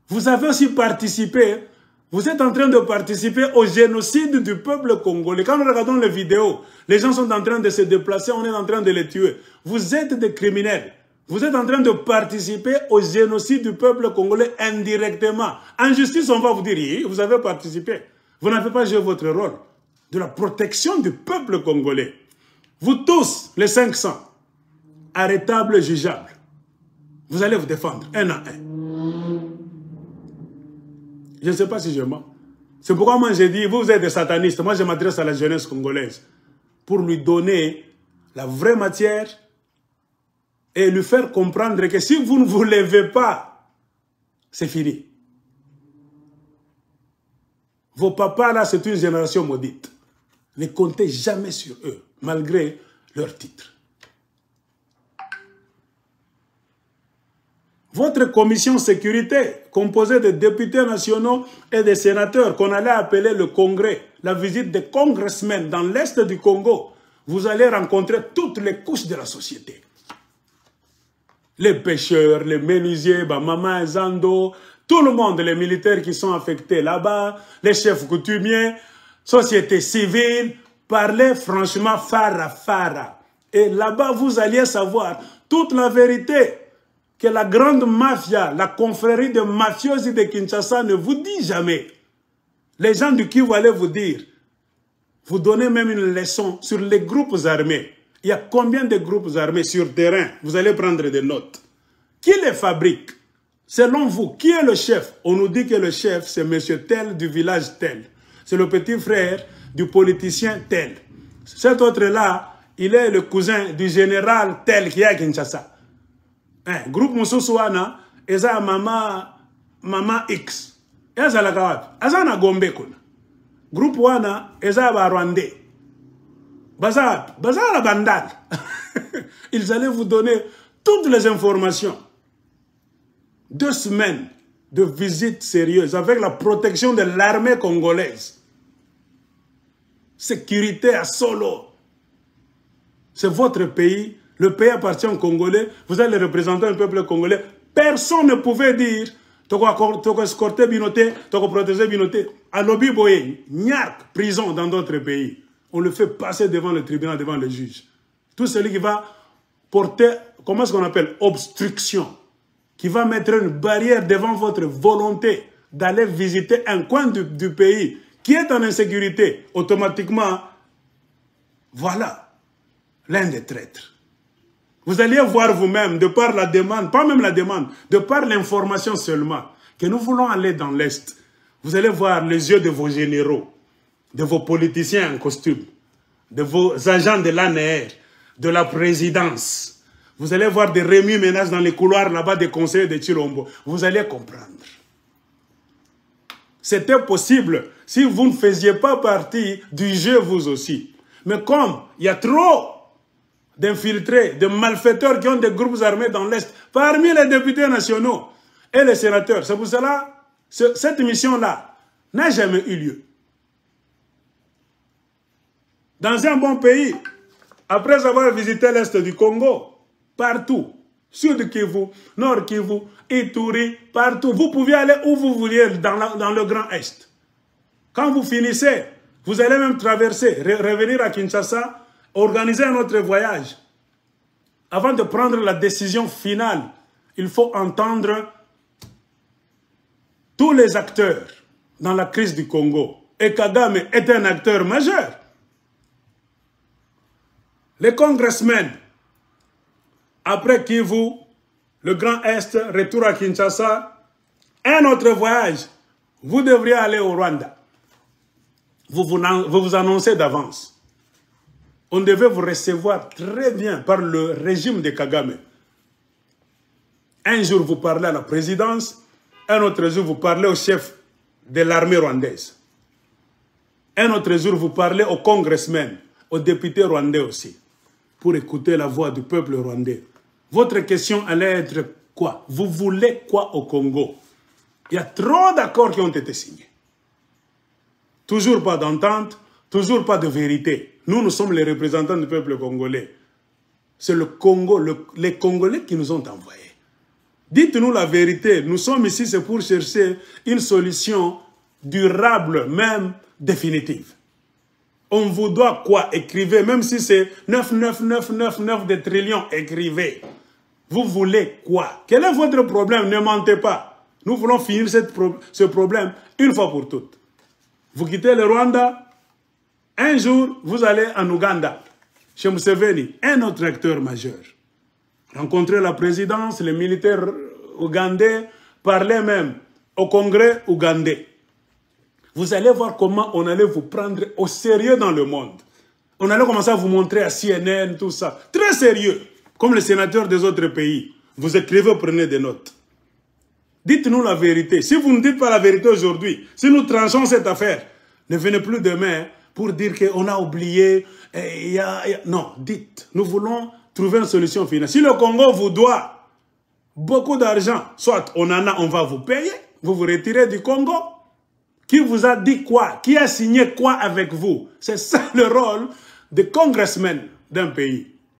Vous avez aussi participé Vous êtes en train de participer au génocide du peuple congolais. Quand nous regardons les vidéos, les gens sont en train de se déplacer, on est en train de les tuer. Vous êtes des criminels. Vous êtes en train de participer au génocide du peuple congolais indirectement. En justice, on va vous dire, oui, vous avez participé. Vous n'avez pas joué votre rôle de la protection du peuple congolais. Vous tous, les 500, arrêtables, jugeables, vous allez vous défendre, un à un. Je ne sais pas si je mens. C'est pourquoi moi j'ai dit, vous êtes des satanistes. Moi je m'adresse à la jeunesse congolaise pour lui donner la vraie matière et lui faire comprendre que si vous ne vous levez pas, c'est fini. Vos papas là, c'est une génération maudite. Ne comptez jamais sur eux, malgré leur titre. Votre commission sécurité, composée de députés nationaux et de sénateurs, qu'on allait appeler le congrès, la visite des congressmen dans l'est du Congo, vous allez rencontrer toutes les couches de la société. Les pêcheurs, les menuisiers, Mama Zando, tout le monde, les militaires qui sont affectés là-bas, les chefs coutumiers, société civile, parlez franchement fara. Et là-bas, vous alliez savoir toute la vérité que la grande mafia, la confrérie de mafiosi de Kinshasa ne vous dit jamais. Les gens du Kivu allaient vous dire, vous donnez même une leçon sur les groupes armés. Il y a combien de groupes armés sur terrain? Vous allez prendre des notes. Qui les fabrique? Selon vous, qui est le chef? On nous dit que le chef, c'est monsieur tel du village tel. C'est le petit frère du politicien tel. Cet autre-là, il est le cousin du général tel qui est à Kinshasa. Groupe Moussouana, eza mama X. Eza la kawapi. Eza na Gombe kuna. Groupe wana eza ba Rwandais. Baza la bandale. Ils allaient vous donner toutes les informations. 2 semaines de visite sérieuse avec la protection de l'armée congolaise. Sécurité à solo. C'est votre pays. Le pays appartient aux Congolais. Vous allez représenter un peuple congolais. Personne ne pouvait dire Toko escorter Binoté, Toko protéger Binoté. À Lobi Boye, Niark, prison dans d'autres pays. On le fait passer devant le tribunal, devant le juge. Tout celui qui va porter, comment est-ce qu'on appelle, obstruction, qui va mettre une barrière devant votre volonté d'aller visiter un coin du pays qui est en insécurité, automatiquement, voilà, l'un des traîtres. Vous alliez voir vous-même, de par la demande, pas même la demande, de par l'information seulement, que nous voulons aller dans l'Est. Vous allez voir les yeux de vos généraux, de vos politiciens en costume, de vos agents de l'ANR, de la présidence. Vous allez voir des remue-ménages dans les couloirs là-bas des conseillers de Chilombo. Vous allez comprendre. C'était possible si vous ne faisiez pas partie du jeu vous aussi. Mais comme il y a trop d'infiltrés, de malfaiteurs qui ont des groupes armés dans l'Est, parmi les députés nationaux et les sénateurs. C'est pour cela, cette mission-là n'a jamais eu lieu. Dans un bon pays, après avoir visité l'Est du Congo, partout, Sud Kivu, Nord Kivu, Ituri, partout, vous pouviez aller où vous vouliez dans le Grand Est. Quand vous finissez, vous allez même traverser, revenir à Kinshasa, organiser un autre voyage. Avant de prendre la décision finale, il faut entendre tous les acteurs dans la crise du Congo. Et Kagame est un acteur majeur. Les congressmen, après Kivu, le Grand Est, retour à Kinshasa, un autre voyage, vous devriez aller au Rwanda. Vous vous annoncez d'avance. On devait vous recevoir très bien par le régime de Kagame. Un jour, vous parlez à la présidence. Un autre jour, vous parlez au chef de l'armée rwandaise. Un autre jour, vous parlez aux congressmen, aux députés rwandais aussi, pour écouter la voix du peuple rwandais. Votre question allait être quoi? Vous voulez quoi au Congo? Il y a trop d'accords qui ont été signés. Toujours pas d'entente, toujours pas de vérité. Nous sommes les représentants du peuple congolais. C'est le Congo, les Congolais qui nous ont envoyés. Dites-nous la vérité. Nous sommes ici, c'est pour chercher une solution durable, même définitive. On vous doit quoi? Écrivez, même si c'est 9,9999 de trillions, écrivez. Vous voulez quoi? Quel est votre problème? Ne mentez pas. Nous voulons finir ce problème une fois pour toutes. Vous quittez le Rwanda, un jour, vous allez en Ouganda, chez Museveni, un autre acteur majeur. Rencontrer la présidence, les militaires ougandais, parler même au Congrès ougandais. Vous allez voir comment on allait vous prendre au sérieux dans le monde. On allait commencer à vous montrer à CNN, tout ça. Très sérieux, comme les sénateurs des autres pays. Vous écrivez, prenez des notes. Dites-nous la vérité. Si vous ne dites pas la vérité aujourd'hui, si nous tranchons cette affaire, ne venez plus demain pour dire qu'on a oublié. Non, dites. Nous voulons trouver une solution finale. Si le Congo vous doit beaucoup d'argent, soit on en a, on va vous payer, vous vous retirez du Congo. Qui vous a dit quoi? Qui a signé quoi avec vous? C'est ça le rôle des congressmen d'un pays.